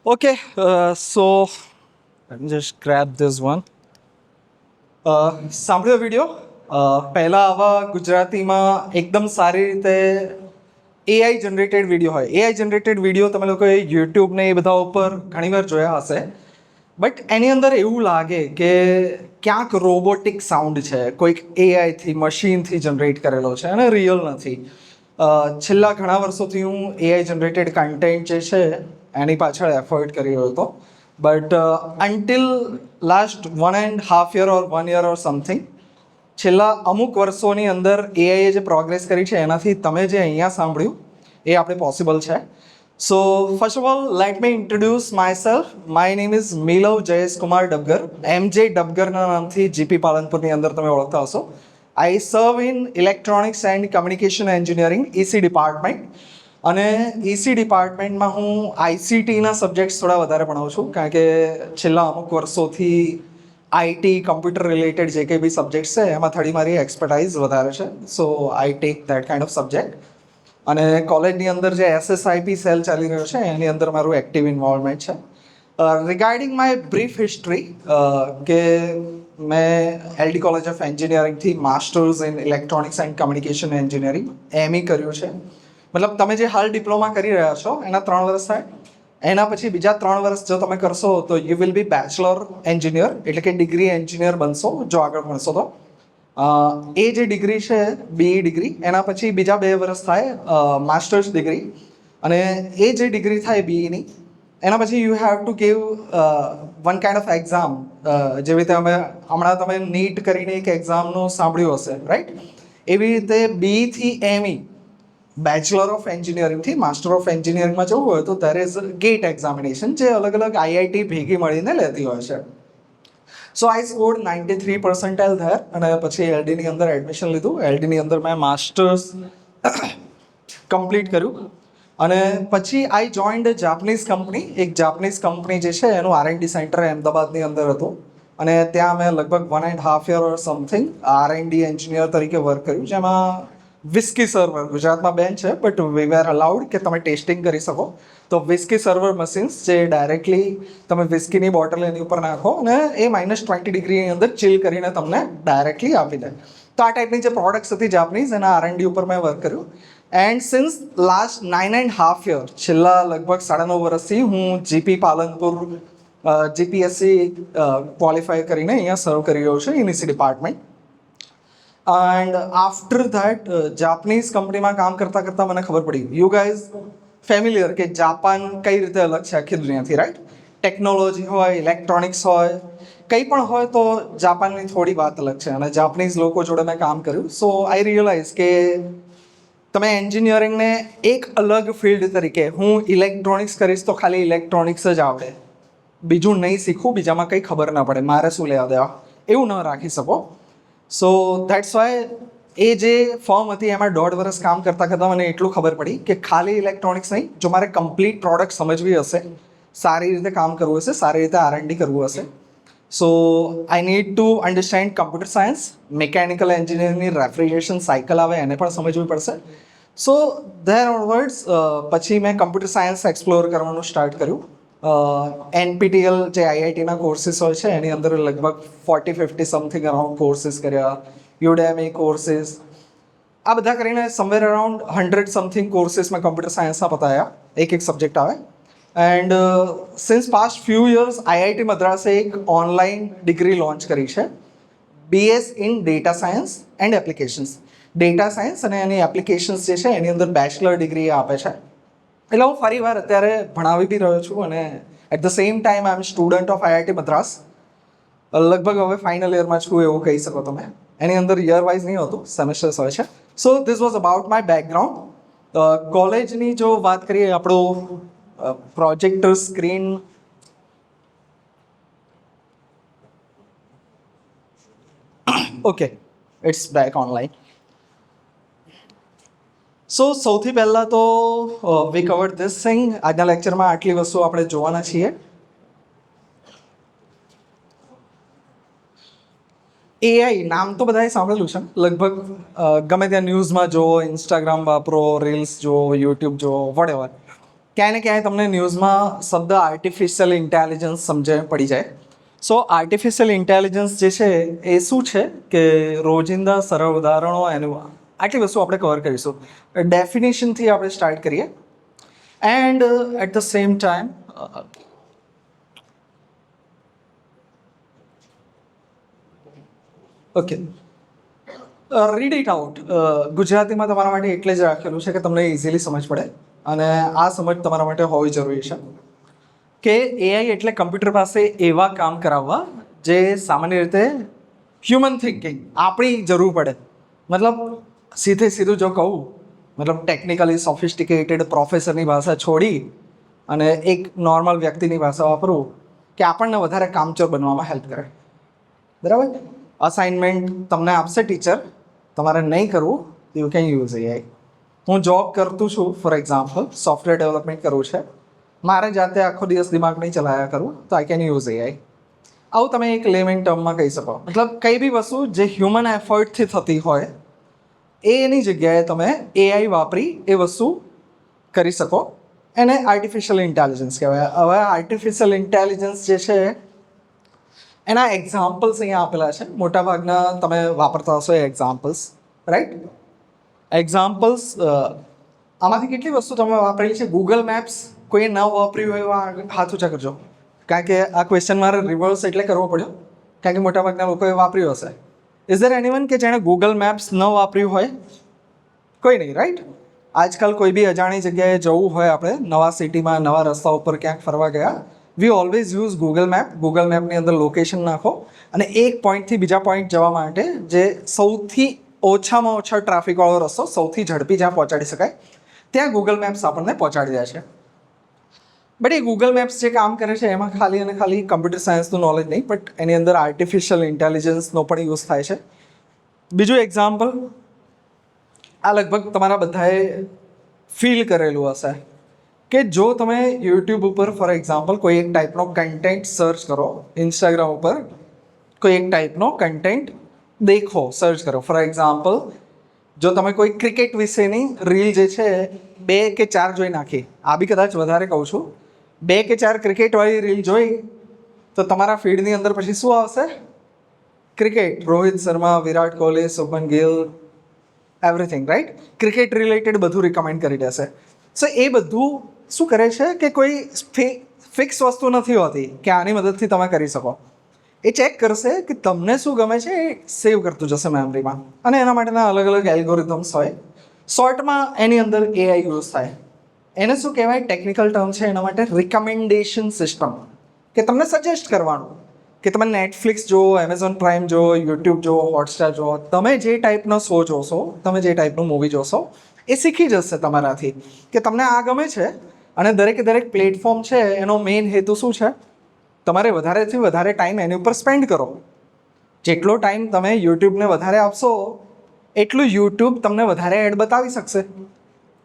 Okay, so let me just grab this one. સાંભળ્યો video પહેલાં આવા ગુજરાતીમાં એકદમ સારી રીતે એઆઈ જનરેટેડ વિડીયો હોય. એઆઈ જનરેટેડ વિડીયો તમે લોકોએ યુટ્યુબ ને એ બધા ઉપર ઘણીવાર જોયા હશે, બટ એની અંદર એવું લાગે કે ક્યાંક રોબોટિક સાઉન્ડ છે, કોઈક એઆઈથી મશીનથી જનરેટ કરેલો છે અને રિયલ નથી. છેલ્લા ઘણા વર્ષોથી હું એઆઈ જનરેટેડ કન્ટેન્ટ જે છે એની પાછળ એફર્ટ કરી રહ્યો હતો, but until last 1.5 year or 1 year or something, છેલ્લા અમુક વર્ષોની અંદર એઆઈએ જે પ્રોગ્રેસ કરી છે એનાથી તમે જે અહીંયા સાંભળ્યું એ આપણે પોસિબલ છે. So first of all let me introduce myself. My name is Milav Jayesh Kumar Dabgar. MJ ડબગરના નામથી જીપી પાલનપુરની અંદર તમે ઓળખતા હશો. I serve in electronics and communication engineering EC department. અને ઈસી ડિપાર્ટમેન્ટમાં હું આઈસીટીના સબ્જેક્ટ્સ થોડા વધારે ભણાવું છું, કારણ કે છેલ્લા અમુક વર્ષોથી આઈટી કમ્પ્યુટર રિલેટેડ જે કંઈ બી સબ્જેક્ટ્સ છે એમાં થોડી મારી એક્સપર્ટાઇઝ વધારે છે. So I take that kind of subject. અને કોલેજની અંદર જે એસએસઆઈપી સેલ ચાલી રહ્યો છે એની અંદર મારું એક્ટિવ ઇન્વોલ્વમેન્ટ છે. રિગાર્ડિંગ માય બ્રીફ હિસ્ટ્રી, કે મેં એલડી કોલેજ ઓફ એન્જિનિયરિંગથી masters in electronics and communication engineering ME કર્યું છે. મતલબ તમે જે હાલ ડિપ્લોમા કરી રહ્યા છો એના 3 વર્ષ થાય, એના પછી બીજા 3 વર્ષ જો તમે કરશો તો you will be bachelor engineer, એટલે કે ડિગ્રી એન્જિનિયર બનશો જો આગળ ભણશો તો. એ જે ડિગ્રી છે બીઈ ડિગ્રી, એના પછી બીજા 2 વર્ષ થાય માસ્ટર્સ ડિગ્રી. અને એ જે ડિગ્રી થાય બીઈની, એના પછી you have to give one kind of exam. જેવી રીતે હમણાં તમે નીટ કરીને એક એક્ઝામનું સાંભળ્યું હશે, રાઈટ? એવી રીતે બીઈથી એમઈ, બેચલર ઓફ એન્જિનિયરિંગથી માસ્ટર ઓફ એન્જિનિયરિંગમાં જવું હોય તો દેર ઇઝ ગેટ એક્ઝામિનેશન, જે અલગ અલગ આઈઆઈટી ભેગી મળીને લેતી હોય છે. સો આઈ સ્કોર્ડ 93% ધેર, અને પછી એલડીની અંદર એડમિશન લીધું. એલડીની અંદર મેં માસ્ટર્સ કમ્પ્લીટ કર્યું, અને પછી આઈ જોઈન્ડ જાપનીઝ કંપની. એક જાપનીઝ કંપની જે છે એનું આરએનડી સેન્ટર અમદાવાદની અંદર હતું, અને ત્યાં મેં લગભગ 1.5 year or something R&D engineer તરીકે વર્ક કર્યું, જેમાં વિસ્કી સર્વર, ગુજરાતમાં બેન છે બટ વી વેર અલાઉડ કે તમે ટેસ્ટિંગ કરી શકો. તો વિસ્કી સર્વર મશીન્સ જે ડાયરેક્ટલી તમે વિસ્કીની બોટલ એની ઉપર નાખો અને એ -20 અંદર ચીલ કરીને તમને ડાયરેક્ટલી આપી દે. તો આ ટાઈપની જે પ્રોડક્ટ્સ હતી જાપનીઝ, એના આરએનડી ઉપર મેં વર્ક કર્યું. એન્ડ સિન્સ લાસ્ટ 9.5 year, છેલ્લા લગભગ 9.5 વર્ષથી હું જીપી પાલનપુર જીપીએસસી ક્વોલિફાય કરીને અહીંયા સર્વ કરી રહ્યો છું in EC department. And after that Japanese કંપનીમાં કામ કરતાં કરતાં મને ખબર પડી, યુ ગાઈઝ ફેમિલિયર, કે જાપાન કઈ રીતે અલગ છે આખી દુનિયાથી, રાઈટ? ટેકનોલોજી હોય, ઇલેક્ટ્રોનિક્સ હોય, કંઈ પણ હોય તો જાપાનની થોડી વાત અલગ છે. અને જાપનીઝ લોકો જોડે મેં કામ કર્યું. સો આઈ રિયલાઇઝ કે તમે એન્જિનિયરિંગને એક અલગ ફિલ્ડ તરીકે, હું ઇલેક્ટ્રોનિક્સ કરીશ તો ખાલી ઇલેક્ટ્રોનિક્સ જ આવડે, બીજું નહીં શીખવું, બીજામાં કંઈ ખબર ના પડે, મારે શું લેવા દેવા, એવું ન રાખી શકો. સો દેટ્સ વાય એ જે ફર્મ હતી એમાં 1.5 વર્ષ કામ કરતાં કરતાં મને એટલું ખબર પડી કે ખાલી ઇલેક્ટ્રોનિક્સ નહીં, જો મારે કમ્પ્લીટ પ્રોડક્ટ સમજવી હશે, સારી રીતે કામ કરવું હશે, સારી રીતે આરએનડી કરવું હશે, so I need to understand computer science, mechanical એન્જિનિયરિંગની રેફ્રિજરેશન સાયકલ આવે એને પણ સમજવી પડશે. સો ધેર ઓનવર્ડ્સ પછી મેં કમ્પ્યુટર સાયન્સ એક્સપ્લોર કરવાનું સ્ટાર્ટ કર્યું. એનપીટીએલ જે આઈઆઈટીના કોર્સીસ હોય છે એની અંદર લગભગ 40-50 સમથિંગ અરાઉન્ડ કોર્સીસ કર્યા. યુડેમી કોર્સીસ, આ બધા કરીને સમવેર અરાઉન્ડ 100 સમથિંગ કોર્સીસ મેં કમ્પ્યુટર સાયન્સના પતાયા, એક સબ્જેક્ટ આવે. And since past few years IIT મદ્રાસે એક ઓનલાઈન ડિગ્રી લોન્ચ કરી છે, BS in data science and applications. Data science અને એની એપ્લિકેશન્સ જે છે એની અંદર બેચલર ડિગ્રી આપે છે. એટલે હું ફરી વાર અત્યારે ભણાવી બી રહ્યો છું, અને at the same time I am student of IIT Madras. લગભગ હવે ફાઇનલ યરમાં છું એવું કહી શકો તમે. એની અંદર યર વાઇઝ નહીં હોતું, સેમેસ્ટર્સ હોય છે. So this was about my background. કોલેજની જો વાત કરીએ, આપણું projector screen okay, it's back online. So સૌથી પહેલાં તો વી કવર્ડ ધીસ થિંગ. આજના લેક્ચરમાં આટલી વસ્તુ આપણે જોવાના છીએ. એઆઈ નામ તો બધાએ સાંભળેલું છે લગભગ, ગમે ત્યાં ન્યૂઝમાં જુઓ, ઇન્સ્ટાગ્રામ વાપરો, રીલ્સ જુઓ, યુટ્યુબ જુઓ, વોટેવર. ક્યાંય ને ક્યાંય તમને ન્યૂઝમાં શબ્દ આર્ટિફિશિયલ ઇન્ટેલિજન્સ સમજે પડી જાય. સો આર્ટિફિશિયલ ઇન્ટેલિજન્સ જે છે એ શું છે કે રોજિંદા સરળ ઉદાહરણો એનું આટલી વસ્તુ આપણે કવર કરીશું. ડેફિનેશનથી આપણે સ્ટાર્ટ કરીએ and at the same time okay read it out. ગુજરાતીમાં તમારા માટે એટલે જ રાખેલું છે કે તમને ઇઝીલી સમજ પડે અને આ સમજ તમારા માટે હોવી જરૂરી છે કે એઆઈ એટલે કમ્પ્યુટર પાસે એવા કામ કરાવવા જે સામાન્ય રીતે હ્યુમન થિંકિંગ આપણી જરૂર પડે. મતલબ સીધું જો કહું, મતલબ ટેકનિકલી સોફિસ્ટિકેટેડ પ્રોફેસરની ભાષા છોડી અને એક નોર્મલ વ્યક્તિની ભાષા વાપરું કે આપણને વધારે કામચોર બનવામાં હેલ્પ કરે. બરાબર? અસાઇનમેન્ટ તમને આપશે ટીચર, તમારે નહીં કરવું, યુ કેન યુઝ એઆઈ. હું જોબ કરતું છું, ફોર એક્ઝામ્પલ સોફ્ટવેર ડેવલપમેન્ટ કરવું છે, મારે જાતે આખો દિવસ દિમાગ નહીં ચલાવ્યા કરું તો આઈ કેન યુઝ એઆઈ. આવું તમે એક લેમેન ટર્મમાં કહી શકો. મતલબ કંઈ બી વસ્તુ જે હ્યુમન એફર્ટથી થતી હોય એની જગ્યાએ તમે એઆઈ વાપરી એ વસ્તુ કરી શકો. એને આર્ટિફિશિયલ ઇન્ટેલિજન્સ કહેવાય. હવે આર્ટિફિશિયલ ઇન્ટેલિજન્સ જે છે એના એક્ઝામ્પલ્સ અહીંયા આપેલા છે. મોટાભાગના તમે વાપરતા હશો એ એક્ઝામ્પલ્સ, રાઈટ? એક્ઝામ્પલ્સ આમાંથી કેટલી વસ્તુ તમે વાપરેલી છે? ગૂગલ મેપ્સ કોઈ ન વાપર્યું હોય એવા હાથ ઊંચા કરજો. કારણ કે આ ક્વેશ્ચન મારે રિવર્સ એટલે કરવો પડ્યો કારણ કે મોટાભાગના લોકોએ વાપર્યું હશે. ઇઝ ધેર એનીવન કે જેણે ગૂગલ મેપ્સ ન વાપર્યું હોય? કોઈ નહીં, રાઈટ? આજકાલ કોઈ બી અજાણી જગ્યાએ જવું હોય, આપણે નવા સિટીમાં નવા રસ્તા ઉપર ક્યાંક ફરવા ગયા, we always use Google map. Google મેપની અંદર લોકેશન નાખો અને એક પોઈન્ટથી બીજા પોઈન્ટ જવા માટે જે સૌથી ઓછામાં ઓછા ટ્રાફિકવાળો રસ્તો, સૌથી ઝડપી જ્યાં પહોંચાડી શકાય ત્યાં ગૂગલ મેપ્સ આપણને પહોંચાડી દે છે. બટ એ ગૂગલ મેપ્સ જે કામ કરે છે એમાં ખાલી અને ખાલી કમ્પ્યુટર સાયન્સનું નોલેજ નહીં, બટ એની અંદર આર્ટિફિશિયલ ઇન્ટેલિજન્સનો પણ યુઝ થાય છે. બીજું એક્ઝામ્પલ, આ લગભગ તમારા બધાએ ફીલ કરેલું હશે કે જો તમે યુટ્યુબ ઉપર ફોર એક્ઝામ્પલ કોઈ એક ટાઈપનો કન્ટેન્ટ સર્ચ કરો, ઇન્સ્ટાગ્રામ ઉપર કોઈ એક ટાઈપનો કન્ટેન્ટ દેખો, સર્ચ કરો. ફોર એક્ઝામ્પલ જો તમે કોઈ ક્રિકેટ વિશેની રીલ જે છે 2 કે 4 જોઈ નાખી, આ બી કદાચ વધારે કહું છું, 2 કે 4 ક્રિકેટવાળી રીલ જોઈ તો તમારા ફીડની અંદર પછી શું આવશે? Cricket, Rohit Sharma, Virat Kohli, Shubman Gill, everything, right? Cricket related બધું રિકમેન્ડ કરી દેશે. સો એ બધું શું કરે છે કે કોઈ ફિક્સ વસ્તુ નથી હોતી કે આની મદદથી તમે કરી શકો. એ ચેક કરશે કે તમને શું ગમે છે, એ સેવ કરતું જશે મેમરીમાં અને એના માટેના અલગ અલગ એલ્ગોરિધમ્સ હોય. શોર્ટમાં એની અંદર એઆઈ યુઝ થાય. એને શું કહેવાય? ટેકનિકલ ટર્મ છે એના માટે રિકમેન્ડેશન સિસ્ટમ. કે તમને સજેસ્ટ કરવાનું કે તમે નેટફ્લિક્સ જુઓ, એમેઝોન પ્રાઇમ જુઓ, યુટ્યુબ જુઓ, હોટસ્ટાર જુઓ, તમે જે ટાઈપનો શો જોશો, તમે જે ટાઈપનું મૂવી જોશો એ શીખી જશે તમારાથી કે તમને આ ગમે છે. અને દરેકે દરેક પ્લેટફોર્મ છે એનો મેઇન હેતુ શું છે? તમારે વધારેથી વધારે ટાઈમ એની ઉપર સ્પેન્ડ કરો. જેટલો ટાઈમ તમે યુટ્યુબને વધારે આપશો એટલું યુટ્યુબ તમને વધારે એડ બતાવી શકશે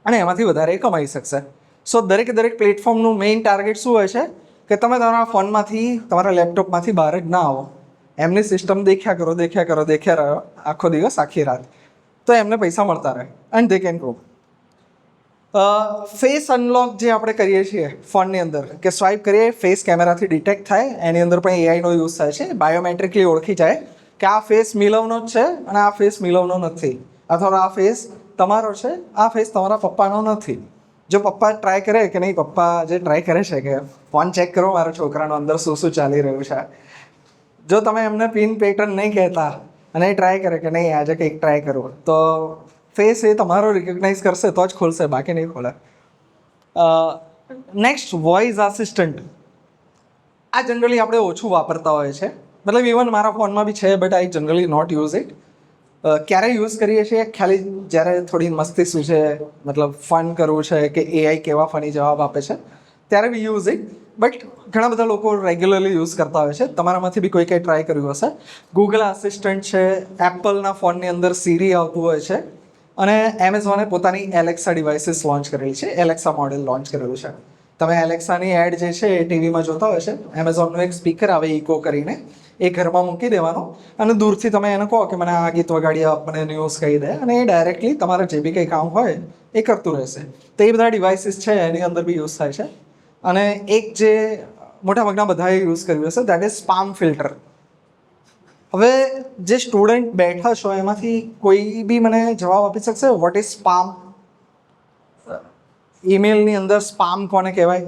અને એમાંથી વધારે કમાઈ શકશે. સો દરેકે દરેક પ્લેટફોર્મનું મેઇન ટાર્ગેટ શું હોય છે કે તમે તમારા ફોનમાંથી, તમારા લેપટોપમાંથી બહાર જ ના આવો. એમની સિસ્ટમ દેખ્યા રહો આખો દિવસ, આખી રાત, તો એમને પૈસા મળતા રહે and they can grow. Face unlock જે આપણે કરીએ છીએ ફોનની અંદર કે સ્વાઇપ કરીએ, ફેસ કેમેરાથી ડિટેક્ટ થાય, એની અંદર પણ એઆઈનો યુઝ થાય છે. બાયોમેટ્રિકલી ઓળખી જાય કે આ ફેસ મિલવનો જ છે અને આ ફેસ મિલવનો નથી, અથવા આ ફેસ તમારો છે, આ ફેસ તમારા પપ્પાનો નથી. જો પપ્પા ટ્રાય કરે કે નહીં, પપ્પા જે ટ્રાય કરે છે કે ફોન ચેક કરો મારા છોકરાનો અંદર શું શું ચાલી રહ્યું છે, જો તમે એમને પિન પેટર્ન નહીં કહેતા અને એ ટ્રાય કરે કે નહીં આજે કંઈક ટ્રાય કરું, તો ફેસ એ તમારો રિકગ્નાઇઝ કરશે તો જ ખોલશે, બાકી નહીં ખોલે. Next, voice assistant. આ જનરલી આપણે ઓછું વાપરતા હોય છે, મતલબ ઇવન મારા ફોનમાં બી છે, but I generally not use it. ક્યારે યુઝ કરીએ છીએ? ખાલી જ્યારે થોડી મસ્તી શું છે, મતલબ ફન કરવું છે કે એઆઈ કેવા ફની જવાબ આપે છે, ત્યારે બી યુઝ ઇટ. બટ ઘણા બધા લોકો રેગ્યુલરલી યુઝ કરતા હોય છે. તમારામાંથી બી કોઈ કંઈ ટ્રાય કર્યું હશે. ગૂગલ આસિસ્ટન્ટ છે, એપલના ફોનની અંદર સીરી આવતું હોય છે અને એમેઝોને પોતાની એલેક્સા ડિવાઇસીસ લોન્ચ કરેલી છે, એલેક્સા મોડેલ લોન્ચ કરેલું છે. તમે એલેક્સાની એડ જે છે એ ટીવીમાં જોતા હોય છે. એમેઝોનનું એક સ્પીકર આવે ઇકો કરીને, એ ઘરમાં મૂકી દેવાનો અને દૂરથી તમે એને કહો કે મને આ ગીત વગાડી આપ, મને ન્યૂઝ કહી દે, અને એ ડાયરેક્ટલી તમારે જે બી કંઈ કામ હોય એ કરતું રહેશે. તો એ બધા ડિવાઇસીસ છે એની અંદર બી યુઝ થાય છે. અને એક જે મોટાભાગના બધાએ યુઝ કર્યું હશે દેટ ઇઝ સ્પામ ફિલ્ટર. હવે જે સ્ટુડન્ટ બેઠા છો એમાંથી કોઈ બી મને જવાબ આપી શકશે વોટ ઇઝ સ્પામ? ઈમેલની અંદર સ્પામ કોને કહેવાય?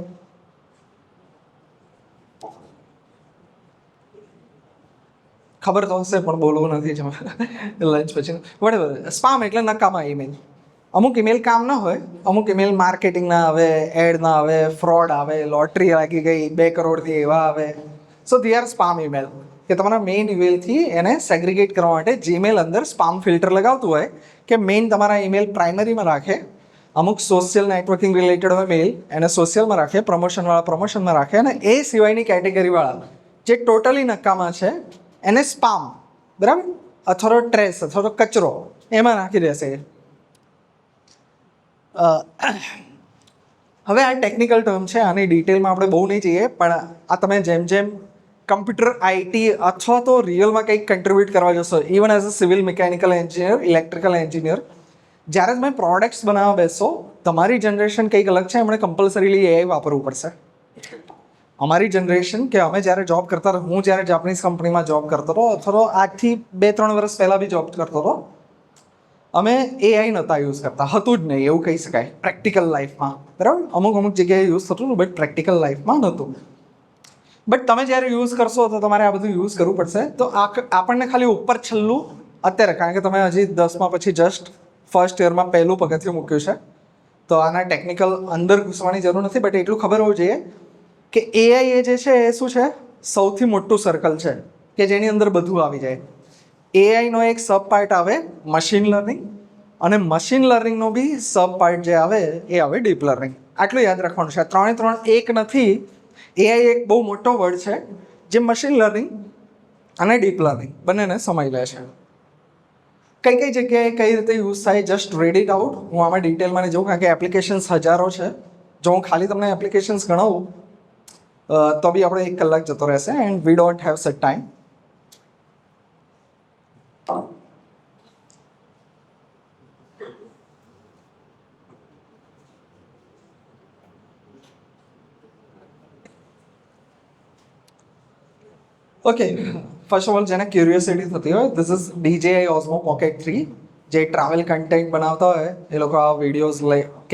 ખબર તો હશે પણ બોલવું નથી લંચ પછી. વોટેવર, સ્પામ એટલે નકામા ઈમેલ. અમુક ઈમેલ કામ ના હોય, અમુક ઈમેલ માર્કેટિંગના આવે, એડના આવે, ફ્રોડ આવે, લોટરી લાગી ગઈ 2 કરોડથી એવા આવે. સો ધી આર સ્પામ ઈમેલ. કે તમારા મેઇન ઈમેલથી એને સેગ્રિગેટ કરવા માટે જીમેલ અંદર સ્પામ ફિલ્ટર લગાવતું હોય કે મેઇન તમારા ઈમેલ પ્રાઇમરીમાં રાખે, અમુક સોશિયલ નેટવર્કિંગ રિલેટેડ હોય મેઇલ એને સોશિયલમાં રાખે, પ્રમોશનવાળા પ્રમોશનમાં રાખે, અને એ સિવાયની કેટેગરીવાળા જે ટોટલી નકામા છે એને સ્પામ, બરાબર, અથવા તો ટ્રેસ અથવા તો કચરો એમાં નાખી દેશે. હવે આ ટેકનિકલ ટર્મ છે, આની ડિટેલમાં આપણે બહુ નહીં જઈએ, પણ આ તમે જેમ જેમ કમ્પ્યુટર આઈટી અથવા તો રિયલમાં કંઈક કન્ટ્રીબ્યુટ કરવા જશો, even as a civil mechanical engineer, electrical engineer, જ્યારે તમે પ્રોડક્ટ્સ બનાવવા બેસો, તમારી જનરેશન કંઈક અલગ છે, એમણે કમ્પલસરીલી એઆઈ વાપરવું પડશે. અમારી જનરેશન કે અમે જ્યારે જોબ કરતા હતા, હું જ્યારે જાપાનીઝ કંપનીમાં જોબ કરતો હતો અથવા તો આજથી 2-3 વર્ષ પહેલાં બી જોબ કરતો હતો, અમે એઆઈ નહોતા યુઝ કરતા, હતું જ નહીં એવું કહી શકાય પ્રેક્ટિકલ લાઈફમાં, બરાબર. અમુક જગ્યાએ યુઝ થતું હતું બટ પ્રેક્ટિકલ લાઈફમાં નહોતું. બટ તમે જ્યારે યુઝ કરશો તો તમારે આ બધું યુઝ કરવું પડશે. તો આપણને ખાલી ઉપર છેલ્લું અત્યારે, કારણ કે તમે હજી 10માં પછી જસ્ટ ફર્સ્ટ યરમાં પહેલું પગથિયું મૂક્યું છે, તો આના ટેકનિકલ અંદર ઘૂસવાની જરૂર નથી, બટ એટલું ખબર હોવું જોઈએ કે એઆઈ એ જે છે એ શું છે, સૌથી મોટું સર્કલ છે કે જેની અંદર બધું આવી જાય. એઆઈનો એક સબ પાર્ટ આવે મશીન લર્નિંગ, અને મશીન લર્નિંગનો બી સબ પાર્ટ જે આવે એ આવે ડીપ લર્નિંગ. આટલું યાદ રાખવાનું છે. 3 એક નથી. એઆઈ એક બહુ મોટો વર્ડ છે જે મશીન લર્નિંગ અને ડીપ લર્નિંગ બંનેને સમાઈ લે છે. કઈ જગ્યાએ કઈ રીતે યુઝ થાય જસ્ટ રીડ ઇટ આઉટ. હું આમાં ડિટેલમાં નહીં જઉં કારણ કે એપ્લિકેશન્સ હજારો છે. જો હું ખાલી તમને એપ્લિકેશન્સ ગણાવું તો બી આપણે 1 કલાક જતો રહેશે, and we don't have set time. Okay, first of all જેને ક્યુરિયોસિટી થતી હોય, this is DJI Osmo Pocket 3. જે ટ્રાવેલ કન્ટેન્ટ બનાવતા હોય એ લોકો આ વિડીયોઝ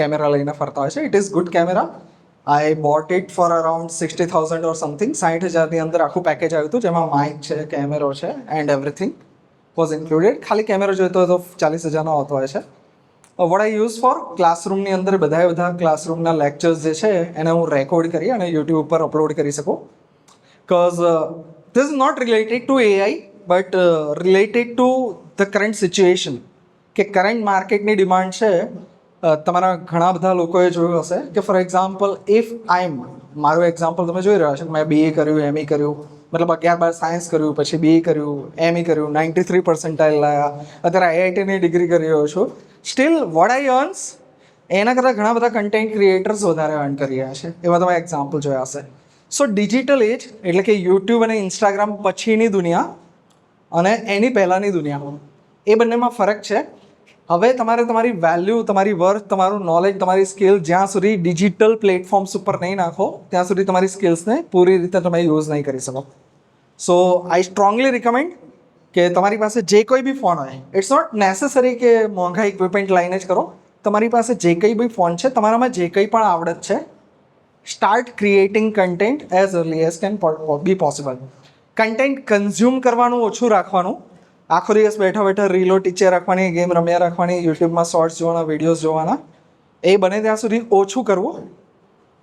કેમેરા લઈને ફરતા હોય છે. It is good camera. I bought it for around 60,000 or something. 60,000ની અંદર આખું પેકેજ આવ્યું હતું જેમાં માઇક છે, કેમેરો છે, એન્ડ એવરીથિંગ વોઝ ઇન્ક્લુડેડ. ખાલી કેમેરો જોઈતો હોય તો 40,000નો આવતો હોય છે. વોટ આઈ યુઝ ફોર ક્લાસરૂમની અંદર બધા ક્લાસરૂમના લેક્ચર્સ જે છે એને હું રેકોર્ડ કરી અને યુટ્યુબ ઉપર અપલોડ કરી શકું. Because this is not related to AI but related to the current situation. કે કરંટ માર્કેટની ડિમાન્ડ છે. તમારા ઘણા બધા લોકોએ જોયું હશે કે ફોર એક્ઝામ્પલ ઇફ મારું એક્ઝામ્પલ તમે જોઈ રહ્યા છો, મેં BA કર્યું, ME કર્યું, મતલબ 11-12 સાયન્સ કર્યું, પછી BA કર્યું, ME કર્યું, 93% લાયા, અત્યારે IITની ડિગ્રી કરી રહ્યો છું. સ્ટીલ વોટ આઈ અર્ન્સ એના કરતાં ઘણા બધા કન્ટેન્ટ ક્રિએટર્સ વધારે અર્ન કરી રહ્યા છે. એવા તમે એક્ઝામ્પલ જોયા હશે. સો ડિજિટલ એજ એટલે કે યુટ્યુબ અને ઇન્સ્ટાગ્રામ પછીની દુનિયા અને એની પહેલાંની દુનિયા, એ બંનેમાં ફરક છે. હવે તમારે તમારી વેલ્યુ, તમારી વર્થ, તમારું નોલેજ, તમારી સ્કિલ જ્યાં સુધી ડિજિટલ પ્લેટફોર્મ્સ ઉપર નહીં નાખો ત્યાં સુધી તમારી સ્કિલ્સને પૂરી રીતે તમે યુઝ નહીં કરી શકો. સો આઈ સ્ટ્રોંગલી રિકમેન્ડ કે તમારી પાસે જે કોઈ બી ફોન હોય, ઇટ્સ નોટ નેસેસરી કે મોંઘા ઇક્વિપમેન્ટ લઈને જ કરો. તમારી પાસે જે કંઈ બી ફોન છે, તમારામાં જે કંઈ પણ આવડત છે, start creating content as early as can be possible. Content consume કરવાનું ઓછું રાખવાનું. આખો દિવસ બેઠા રીલો ટીચર રાખવાની, ગેમ રમ્યા રાખવાની, યુટ્યુબમાં શોર્ટ્સ જોવાના, વિડીયોઝ જોવાના, એ બને ત્યાં સુધી ઓછું કરવું.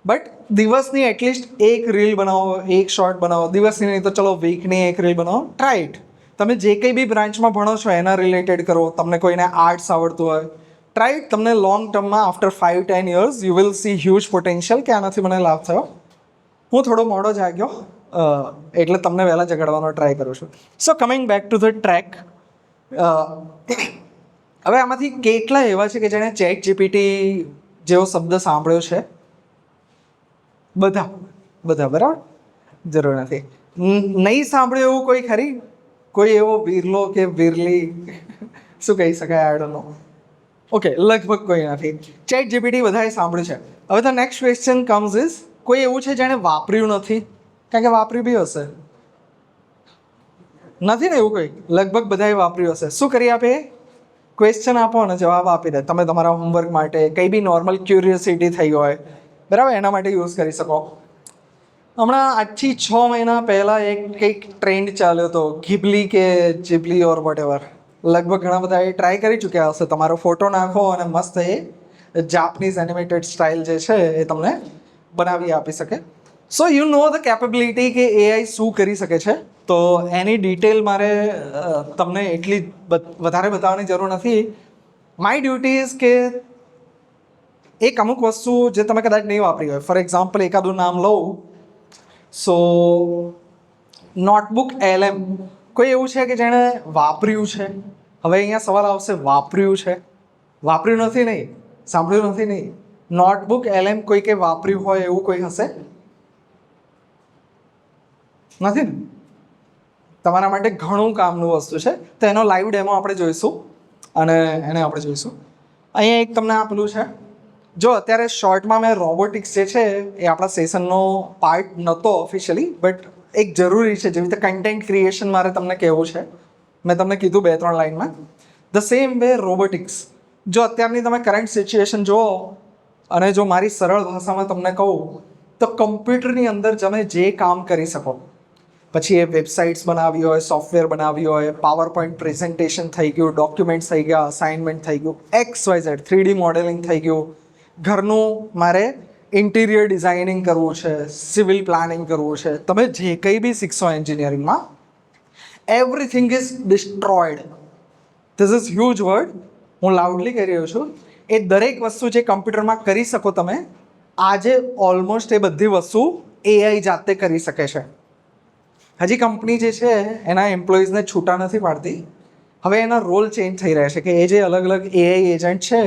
બટ દિવસની એટલીસ્ટ 1 રીલ બનાવો, 1 શોર્ટ બનાવો. દિવસની નહીં તો ચલો વીકની 1 રીલ બનાવો. Try it. તમે જે કંઈ બી બ્રાન્ચમાં ભણો છો એના રિલેટેડ કરો. તમને કોઈને આર્ટ્સ આવડતું હોય, ટ્રાય ઇટ. તમને લોંગ ટર્મમાં after 5-10 years you will see huge potential કે આનાથી મને લાભ થયો. હું થોડો મોડો જાગ્યો એટલે તમને વહેલા જગાડવાનો ટ્રાય કરું છું. So coming back to the track. હવે આમાંથી કેટલા એવા છે કે જેણે ChatGPT જેવો શબ્દ સાંભળ્યો છે? બધા બરાબર? જરૂર નથી. નહીં સાંભળ્યું એવું કોઈ ખરી? કોઈ એવો વિરલો કે વિરલી શું કહી શકાય? I don't know. ઓકે, લગભગ કોઈ નથી. ચેટ જીપીટી બધાએ સાંભળ્યું છે. હવે the next question comes is, કોઈ એવું છે જેણે વાપર્યું નથી? કારણ કે વાપર્યું બી હશે. નથી ને એવું કોઈ? લગભગ બધાએ વાપર્યું હશે. શું કરી આપે? ક્વેશ્ચન આપો અને જવાબ આપી દે. તમે તમારા હોમવર્ક માટે કંઈ બી નોર્મલ ક્યુરિયોસિટી થઈ હોય, બરાબર, એના માટે યુઝ કરી શકો. હમણાં આજથી 6 મહિના પહેલાં એક કંઈક ટ્રેન્ડ ચાલ્યો હતો, ઘીબલી કે જીબલી ઓર વોટ એવર. લગભગ ઘણા બધા એ ટ્રાય કરી ચૂક્યા હશે. તમારો ફોટો નાખો અને મસ્ત એ જાપનીઝ એનિમેટેડ સ્ટાઇલ જે છે એ તમને બનાવી આપી શકે. So you know the capability કે એઆઈ શું કરી શકે છે. તો એની ડિટેલ મારે તમને એટલી વધારે બતાવવાની જરૂર નથી. માય ડ્યુટી ઇઝ કે એક અમુક વસ્તુ જે તમે કદાચ નહીં વાપરી હોય, ફોર એક્ઝામ્પલ એકાદું નામ લઉં. સો નોટબુક LM, કોઈ એવું છે કે જેણે વાપર્યું છે? હવે અહીંયા સવાલ આવશે, વાપર્યું છે? વાપર્યું નથી નહીં, સાંભળ્યું નથી નહીં. નોટબુક LM કોઈ કે વાપર્યું હોય એવું કોઈ હશે? નથી ને? તમારા માટે ઘણું કામનું વસ્તુ છે. તો એનો લાઈવ ડેમો આપણે જોઈશું અને એને આપણે જોઈશું. અહીંયા એક તમને આપેલું છે. જો અત્યારે શોર્ટમાં મેં રોબોટિક્સ જે છે એ આપણા સેશનનો પાર્ટ નહોતો ઓફિશિયલી, બટ એક જરૂરી છે. જેવી રીતે કન્ટેન્ટ ક્રિએશન મારે તમને કહેવું છે, મેં તમને કીધું 2-3 લાઇનમાં. The same way robotics. જો અત્યારની તમે કરંટ સિચ્યુએશન જુઓ અને જો મારી સરળ ભાષામાં તમને કહું તો કમ્પ્યુટરની અંદર તમે જે કામ કરી શકો, પછી એ વેબસાઇટ્સ બનાવી હોય, સોફ્ટવેર બનાવી હોય, પાવર પોઈન્ટ પ્રેઝન્ટેશન થઈ ગયું, ડોક્યુમેન્ટ્સ થઈ ગયા, અસાઇનમેન્ટ થઈ ગયું, XYZ 3D મોડેલિંગ થઈ ગયું, ઘરનું મારે ઇન્ટિરિયર ડિઝાઇનિંગ કરવું છે, સિવિલ પ્લાનિંગ કરવું છે, તમે જે કંઈ બી શીખશો એન્જિનિયરિંગમાં, everything is destroyed. This is huge word, હું લાઉડલી કહી રહ્યો છું. એ દરેક વસ્તુ જે કમ્પ્યુટરમાં કરી શકો તમે, આજે ઓલમોસ્ટ એ બધી વસ્તુ AI જાતે કરી શકે છે. હજી કંપની જે છે એના એમ્પ્લોઈઝને છૂટા નથી પાડતી. હવે એના રોલ ચેન્જ થઈ રહ્યા છે કે એ જે અલગ અલગ AI એજન્ટ છે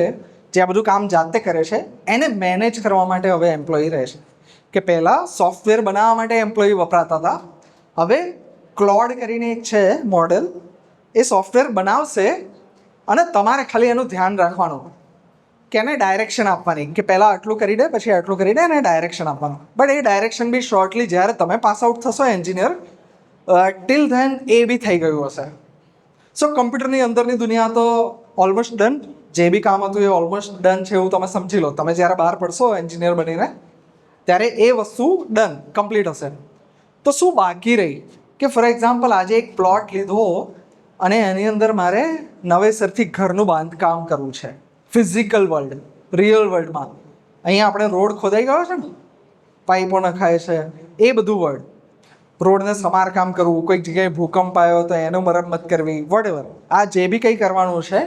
જે આ બધું કામ જાતે કરે છે, એને મેનેજ કરવા માટે હવે એમ્પ્લોયી રહે છે. કે પહેલાં સોફ્ટવેર બનાવવા માટે એમ્પ્લોયી વપરાતા હતા, હવે ક્લોડ કરીને એક છે મોડેલ, એ સોફ્ટવેર બનાવશે અને તમારે ખાલી એનું ધ્યાન રાખવાનું કે એને ડાયરેક્શન આપવાની, કે પહેલાં આટલું કરી દે, પછી આટલું કરી દે, એને ડાયરેક્શન આપવાનું. બટ એ ડાયરેક્શન બી શોર્ટલી જ્યારે તમે પાસ આઉટ થશો એન્જિનિયર, ટિલ ધેન એ બી થઈ ગયું હશે. સો કમ્પ્યુટરની અંદરની દુનિયા તો ઓલમોસ્ટ ડન. જે બી કામ હતું એ ઓલમોસ્ટ ડન છે એવું તમે સમજી લો. તમે જ્યારે બહાર પડશો એન્જિનિયર બનીને ત્યારે એ વસ્તુ ડન, કમ્પ્લીટ હશે. તો શું બાકી રહી? કે ફોર એક્ઝામ્પલ આજે એક પ્લોટ લીધો અને એની અંદર મારે નવેસરથી ઘરનું બાંધકામ કરવું છે, ફિઝિકલ વર્લ્ડ, રિયલ વર્લ્ડમાં. અહીંયા આપણે રોડ ખોદાઈ ગયો છે ને, પાઇપો નખાય છે, એ બધું વર્લ્ડ. રોડને સમારકામ કરવું, કોઈક જગ્યાએ ભૂકંપ આવ્યો તો એનું મરમ્મત કરવી, વોટ એવર, આ જે બી કંઈ કરવાનું છે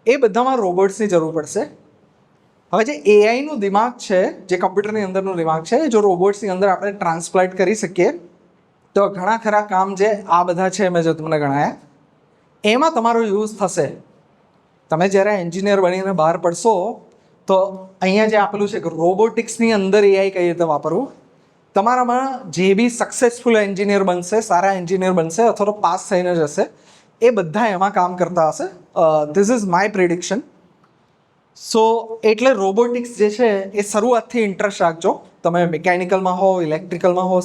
એ બધામાં રોબોટ્સની જરૂર પડશે. હવે જે એઆઈનું દિમાગ છે, જે કમ્પ્યુટરની અંદરનું દિમાગ છે, જો રોબોટ્સની અંદર આપણે ટ્રાન્સપ્લાન્ટ કરી શકીએ તો ઘણા ખરા કામ જે આ બધા છે મેં જો તમને ગણાયા, એમાં તમારો યુઝ થશે. તમે જ્યારે એન્જિનિયર બનીને બહાર પડશો તો અહીંયા જે આપેલું છે કે રોબોટિક્સની અંદર એઆઈ કઈ રીતે વાપરવું, તમારામાં જે બી સક્સેસફુલ એન્જિનિયર બનશે, સારા એન્જિનિયર બનશે અથવા તો પાસ થઈને જશે, એ બધા એમાં કામ કરતા હશે. This is my prediction. So એટલે રોબોટિક્સ જે છે એ શરૂઆતથી ઇન્ટરેસ્ટ રાખજો. તમે મિકેનિકલમાં હો, ઇલેક્ટ્રિકલમાં હો,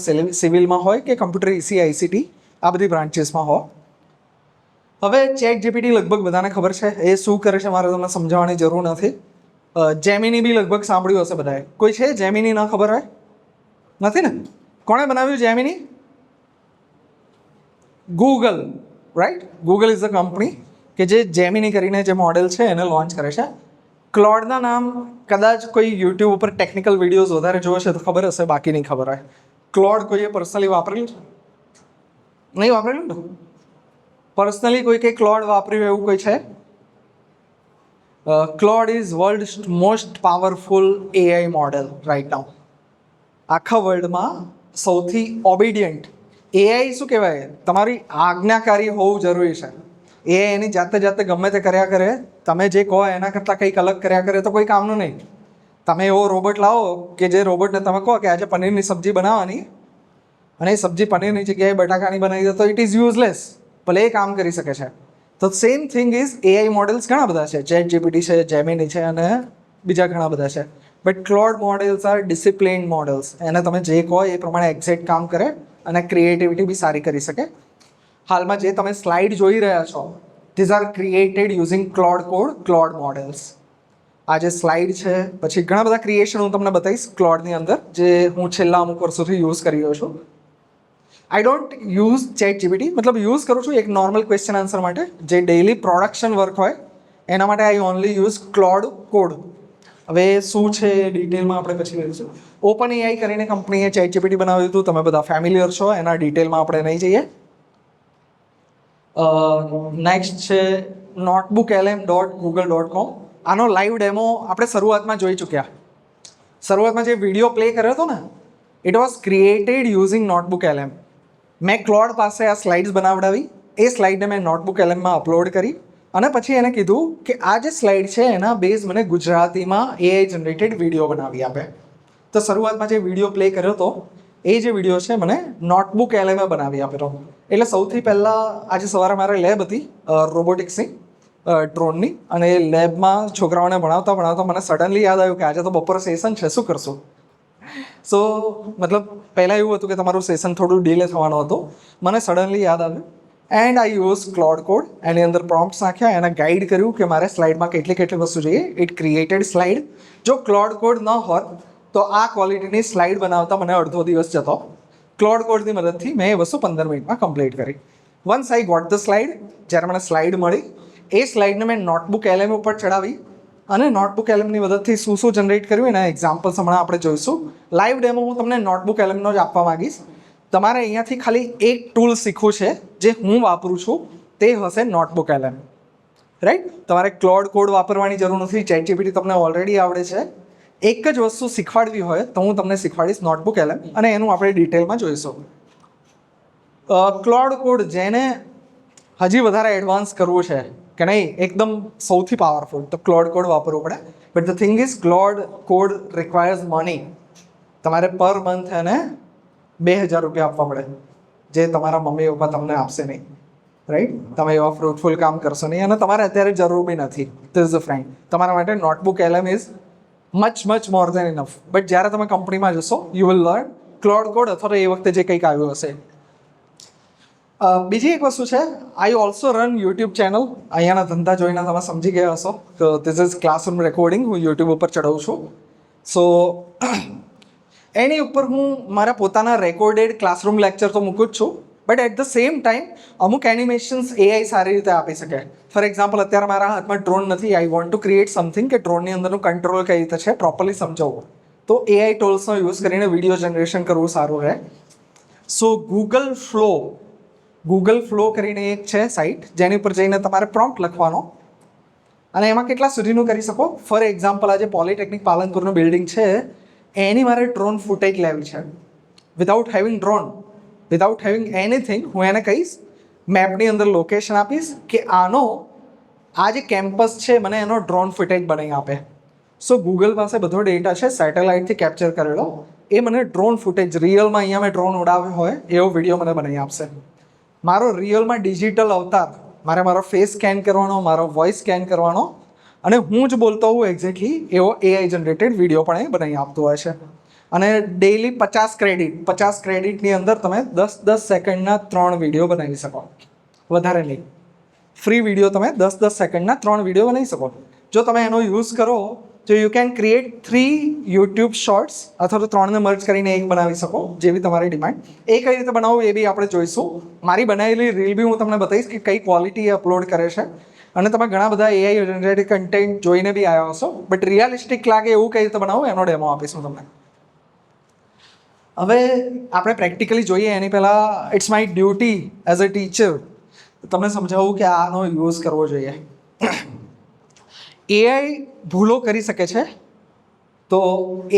સિવિલમાં હોય કે કમ્પ્યુટર ICT આ બધી બ્રાન્ચીસમાં હો. હવે ચેટ જીપીટી લગભગ બધાને ખબર છે એ શું કરે છે, મારે તમને સમજાવવાની જરૂર નથી. જેમિની બી લગભગ સાંભળ્યું હશે બધાએ. કોઈ છે જેમિની ના ખબર હોય? નથી ને? કોણે બનાવ્યું Gemini? Google, right? Google is a company કે જે જેમિની કરીને જે મોડેલ છે એને લોન્ચ કરે છે. ક્લોડના નામ કદાચ કોઈ યુટ્યુબ ઉપર ટેકનિકલ વિડીયોઝ વધારે જોવે છે તો ખબર હશે, બાકી નહીં ખબર હોય. ક્લોડ કોઈએ પર્સનલી વાપરેલું છે? નહીં વાપરેલું ને? પર્સનલી કોઈ કંઈ ક્લોડ વાપર્યું એવું કોઈ છે? Claude is world most powerful AI model right now. આખા વર્લ્ડમાં સૌથી ઓબિડિયન્ટ AI શું કહેવાય, તમારી આજ્ઞાકારી હોવું જરૂરી છે. એ એની જાતે જાતે ગમે તે કર્યા કરે, તમે જે કહો એના કરતાં કંઈક અલગ કર્યા કરે તો કોઈ કામનું નહીં. તમે એવો રોબોટ લાવો કે જે રોબોટને તમે કહો કે આજે પનીરની સબ્જી બનાવવાની, અને એ સબ્જી પનીરની જગ્યાએ બટાકાની બનાવી દે તો ઇટ ઇઝ યુઝલેસ, ભલે એ કામ કરી શકે છે. તો same thing is AI models ઘણા બધા છે, ચેટ જીપીટી છે, જેમિની છે અને બીજા ઘણા બધા છે. But Claude models are disciplined models. એને તમે જે કહો એ પ્રમાણે એક્ઝેક્ટ કામ કરે અને ક્રિએટિવિટી બી સારી કરી શકે. હાલમાં જે તમે સ્લાઇડ જોઈ રહ્યા છો, these are created using ક્લોડ code, ક્લોડ models. આ જે સ્લાઇડ છે, પછી ઘણા બધા ક્રિએશન હું તમને બતાવીશ ક્લોડની અંદર, જે હું છેલ્લા અમુક વર્ષોથી યુઝ કરી રહ્યો છું. I don't use chat GPT, મતલબ યુઝ કરું છું એક નોર્મલ ક્વેશ્ચન આન્સર માટે, જે ડેઇલી પ્રોડક્શન વર્ક હોય એના માટે આઈ ઓનલી યુઝ ક્લોડ કોડ. હવે શું છે ડિટેલમાં આપણે પછી કરીશું. ઓપન એઆઈ કરીને કંપનીએ ચેટ જીપીટી બનાવ્યું હતું, તમે બધા ફેમિલિયર છો, એના ડિટેલમાં આપણે નહીં જઈએ. નેક્સ્ટ છે notebooklm.google.com. આનો લાઈવ ડેમો આપણે શરૂઆતમાં જોઈ ચૂક્યા. શરૂઆતમાં જે વિડીયો પ્લે કર્યો હતો ને, it was created using notebook LM. મેં ક્લોડ પાસે આ સ્લાઇડ્સ બનાવડાવી, એ સ્લાઇડને મેં નોટબુક એલએમમાં અપલોડ કરી અને પછી એને કીધું કે આ જે સ્લાઇડ છે એના બેઝ મને ગુજરાતીમાં એઆઈ જનરેટેડ વિડીયો બનાવી આપે. તો શરૂઆતમાં જે વિડીયો પ્લે કર્યો હતો એ જે વિડીયો છે મને નોટબુક એલએમે બનાવી આપેલો. એટલે સૌથી પહેલાં આજે સવારે મારે લેબ હતી રોબોટિક્સની, ડ્રોનની, અને એ લેબમાં છોકરાઓને ભણાવતા મને સડનલી યાદ આવ્યું કે આજે તો બપોરે સેશન છે, શું કરશું. સો મતલબ પહેલાં એવું હતું કે તમારું સેશન થોડું ડીલે થવાનું હતું. મને સડનલી યાદ આવ્યું and I use Claude code. એની અંદર પ્રોમ્પ્ટ્સ નાખ્યા, એને ગાઈડ કર્યું કે મારે સ્લાઇડમાં કેટલી વસ્તુ જોઈએ. It created slide. જો ક્લોડ કોડ ન હોત તો આ ક્વોલિટીની સ્લાઇડ બનાવતા મને અડધો દિવસ જતો. ક્લોડ કોડની મદદથી મેં એ વસ્તુ 15 મિનિટમાં કમ્પ્લીટ કરી. Once I got the slide, જ્યારે મને સ્લાઇડ મળી, એ સ્લાઇડને મેં નોટબુક એલએમ ઉપર ચડાવી અને નોટબુક એલએમની મદદથી શું જનરેટ કર્યું એના એક્ઝામ્પલ્સ હમણાં આપણે જોઈશું. લાઈવ ડેમો હું તમને નોટબુક એલએમનો જ આપવા માંગીશ. તમારે અહીંયાથી ખાલી એક ટૂલ શીખવું છે જે હું વાપરું છું, તે હશે નોટબુક એલએમ. રાઈટ? તમારે ક્લોડ કોડ વાપરવાની જરૂર નથી, ચેટ જીપીટી તમને ઓલરેડી આવડે છે. એક જ વસ્તુ શીખવાડવી હોય તો હું તમને શીખવાડીશ નોટબુક એલએમ, અને એનું આપણે ડિટેલમાં જોઈશું. ક્લોડ કોડ જેને હજી વધારે એડવાન્સ કરવું છે કે નહીં, એકદમ સૌથી પાવરફુલ, તો ક્લોડ કોડ વાપરવું પડે. But the thing is ક્લોડ code requires money. તમારે પર મંથ એને 2000 રૂપિયા આપવા પડે, જે તમારા મમ્મી પપ્પા તમને આપશે નહીં. રાઈટ? તમે એવા ફ્રૂટફુલ કામ કરશો નહીં, અને તમારે અત્યારે જરૂર બી નથી. This is a friend. તમારા માટે notebook LM is much more then enough. But જ્યારે તમે કંપનીમાં જશો યુ વિલ લર્ન ક્લોડ કોડ, અથવા એ વખતે જે કંઈક આવ્યું હશે. બીજી એક વસ્તુ છે, I also run YouTube channel. અહીંયાના ધંધા જોઈને તમે સમજી ગયા હશો કે ધીસ ઇઝ ક્લાસરૂમ રેકોર્ડિંગ. હું યુટ્યુબ ઉપર ચડાવું છું. સો એની ઉપર હું મારા પોતાના રેકોર્ડેડ ક્લાસરૂમ લેક્ચર તો મૂકું જ છું, but at the same time અમુક એનિમેશન્સ એઆઈ સારી રીતે આપી શકે. ફોર એક્ઝામ્પલ, અત્યારે મારા હાથમાં ડ્રોન નથી. I want to create something કે ડ્રોનની અંદરનું કંટ્રોલ કઈ રીતે છે પ્રોપરલી સમજાવવું. તો એઆઈ ટૂલ્સનો યુઝ કરીને વિડીયો જનરેશન કરવું સારું રહે. સો ગૂગલ ફ્લો કરીને એક છે સાઇટ, જેની ઉપર જઈને તમારે પ્રોમ્પ્ટ લખવાનો અને એમાં કેટલા સુધીનું કરી શકો. ફોર એક્ઝામ્પલ, આજે પોલિટેકનિક પાલનપુરનું બિલ્ડિંગ છે, એની મારે ડ્રોન ફૂટેજ લેવી છે. Without having drone, without having anything, હું એને કહીશ, મેપની અંદર લોકેશન આપીશ કે આ જે કેમ્પસ છે મને એનો ડ્રોન ફૂટેજ બનાવી આપે. સો ગૂગલ પાસે બધો ડેટા છે સેટેલાઇટથી કેપ્ચર કરેલો, એ મને ડ્રોન ફૂટેજ રિયલમાં અહીંયા મેં ડ્રોન ઉડાવ્યો હોય એવો વિડીયો મને બનાવી આપશે. મારો રિયલમાં ડિજિટલ અવતાર, મારો ફેસ સ્કેન કરવાનો, મારો વોઇસ સ્કેન કરવાનો, અને હું જ બોલતો હોઉં એક્ઝેક્ટલી એવો એઆઈ જનરેટેડ વિડીયો પણ એ બનાવી આપતું હોય છે. અને ડેઇલી 50 ક્રેડિટની અંદર તમે 10 સેકન્ડના 3 વિડીયો બનાવી શકો, વધારે નહીં. ફ્રી વિડીયો તમે 10 સેકન્ડના 3 વિડીયો બનાવી શકો. જો તમે એનો યુઝ કરો તો you can create 3 YouTube shorts, અથવા તો 3ને મર્જ કરીને એક બનાવી શકો, જેવી તમારી ડિમાન્ડ. એ કઈ રીતે બનાવવું એ બી આપણે જોઈશું. મારી બનાવેલી રીલ બી હું તમને બતાવીશ કે કઈ ક્વોલિટી એ અપલોડ કરે છે. અને તમે ઘણા બધા એઆઈ જનરેટેડ કન્ટેન્ટ જોઈને બી આવ્યા હશો, બટ રિયાલિસ્ટિક લાગે એવું કઈ રીતે બનાવવું એનો ડેમો આપીશું તમને. હવે આપણે પ્રેક્ટિકલી જોઈએ એની પહેલાં it's my duty as a teacher તમને સમજાવું કે આનો યુઝ કરવો જોઈએ. એઆઈ ભૂલો કરી શકે છે, તો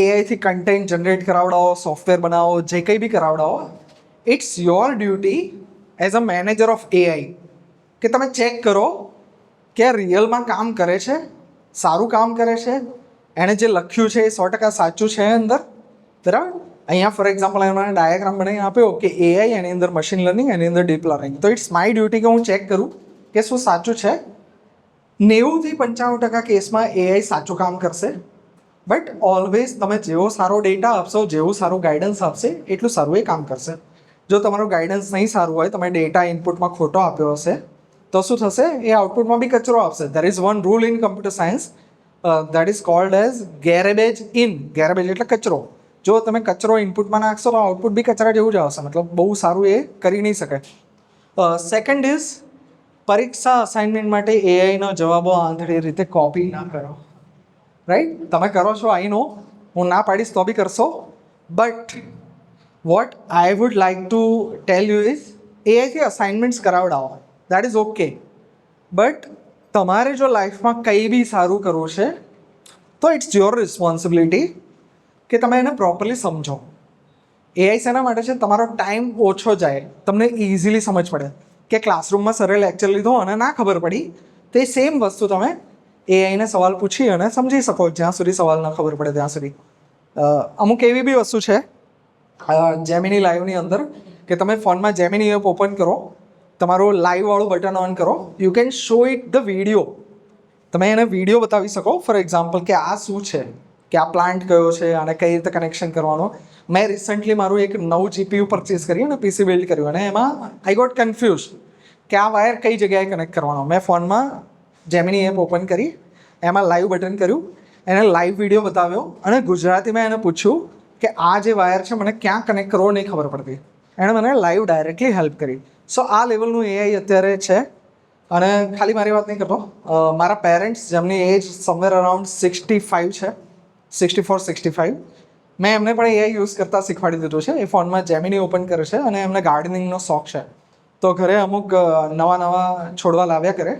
એઆઈથી કન્ટેન્ટ જનરેટ કરાવડાવો, સોફ્ટવેર બનાવો, જે કંઈ બી કરાવડાવો, it's your duty as a manager of AI કે તમે ચેક કરો કે આ રિયલમાં કામ કરે છે, સારું કામ કરે છે, એણે જે લખ્યું છે એ 100% સાચું છે અંદર, બરાબર. અહીંયા ફોર એક્ઝામ્પલ મને ડાયાગ્રામ બનાવીને આપ્યો કે એઆઈ એની અંદર મશીન લર્નિંગ એની અંદર ડીપ લર્નિંગ. તો ઇટ્સ માય ડ્યુટી કે હું ચેક કરું કે શું સાચું છે. 90-95% કેસમાં એઆઈ સાચું કામ કરશે. બટ ઓલવેઝ તમે જેવો સારો ડેટા આપશો, જેવું સારું ગાઈડન્સ આપશે, એટલું સારું એ કામ કરશે. જો તમારું ગાઈડન્સ નહીં સારું હોય, તમે ડેટા ઇનપુટમાં ખોટો આપ્યો હશે, તો શું થશે? એ આઉટપુટમાં બી કચરો આપશે. There is one rule in computer science that is called as garbage in. Garbage એટલે કચરો. જો તમે કચરો ઇનપુટમાં નાખશો તો આઉટપુટ બી કચરા જેવું જ આવશે. મતલબ બહુ સારું એ કરી નહીં શકે. સેકન્ડ ઇઝ પરીક્ષા અસાઇનમેન્ટ માટે એઆઈનો જવાબો આંધળી રીતે કોપી ના કરો. રાઈટ? તમે કરો છો, આઈ નો, હું ના પાડીશ તો બી કરશો. But what I would like to tell you is એઆઈથી અસાઇનમેન્ટ્સ કરાવડાવો. That is okay. બટ તમારે જો લાઈફમાં કંઈ બી સારું કરવું છે તો ઇટ્સ યોર રિસ્પોન્સિબિલિટી કે તમે એને પ્રોપરલી સમજો. એઆઈ શેના માટે છે? તમારો ટાઈમ ઓછો જાય, તમને ઇઝીલી સમજ પડે. કે ક્લાસરૂમમાં સરે લેક્ચર લીધો અને ના ખબર પડી, તો એ સેમ વસ્તુ તમે એઆઈને સવાલ પૂછી અને સમજી શકો જ્યાં સુધી સવાલ ન ખબર પડે ત્યાં સુધી. અમુક એવી બી વસ્તુ છે જેમિની લાઈવની અંદર કે તમે ફોનમાં જેમિની એપ ઓપન કરો, તમારું લાઈવવાળું બટન ઓન કરો, you can show it the video. તમે એને વિડીયો બતાવી શકો. ફોર એક્ઝામ્પલ કે આ શું છે, કે આ પ્લાન્ટ કયો છે અને કઈ રીતે કનેક્શન કરવાનો. મેં રિસન્ટલી મારું એક નવું જીપીયુ પરચેસ કર્યું અને પીસી બિલ્ડ કર્યું, અને એમાં આઈ ગોટ કન્ફ્યુઝ કે આ વાયર કઈ જગ્યાએ કનેક્ટ કરવાનો. મેં ફોનમાં જેમિની એપ ઓપન કરી, એમાં લાઈવ બટન કર્યું, એને લાઈવ વિડીયો બતાવ્યો અને ગુજરાતીમાં એને પૂછ્યું કે આ જે વાયર છે મને ક્યાં કનેક્ટ કરવો નહીં ખબર પડતી. એણે મને લાઈવ ડાયરેક્ટલી હેલ્પ કરી. સો આ લેવલનું એઆઈ અત્યારે છે. અને ખાલી મારી વાત નહીં કરતો, મારા પેરેન્ટ્સ જેમની એજ સમવેર અરાઉન્ડ 65 છે, 64-65, મેં એમને પણ એઆઈ યુઝ કરતા શીખવાડી દીધું છે. એ ફોનમાં જેમિની ઓપન કરે છે અને એમને ગાર્ડનિંગનો શોખ છે. તો ઘરે અમુક નવા છોડવા લાવ્યા કરે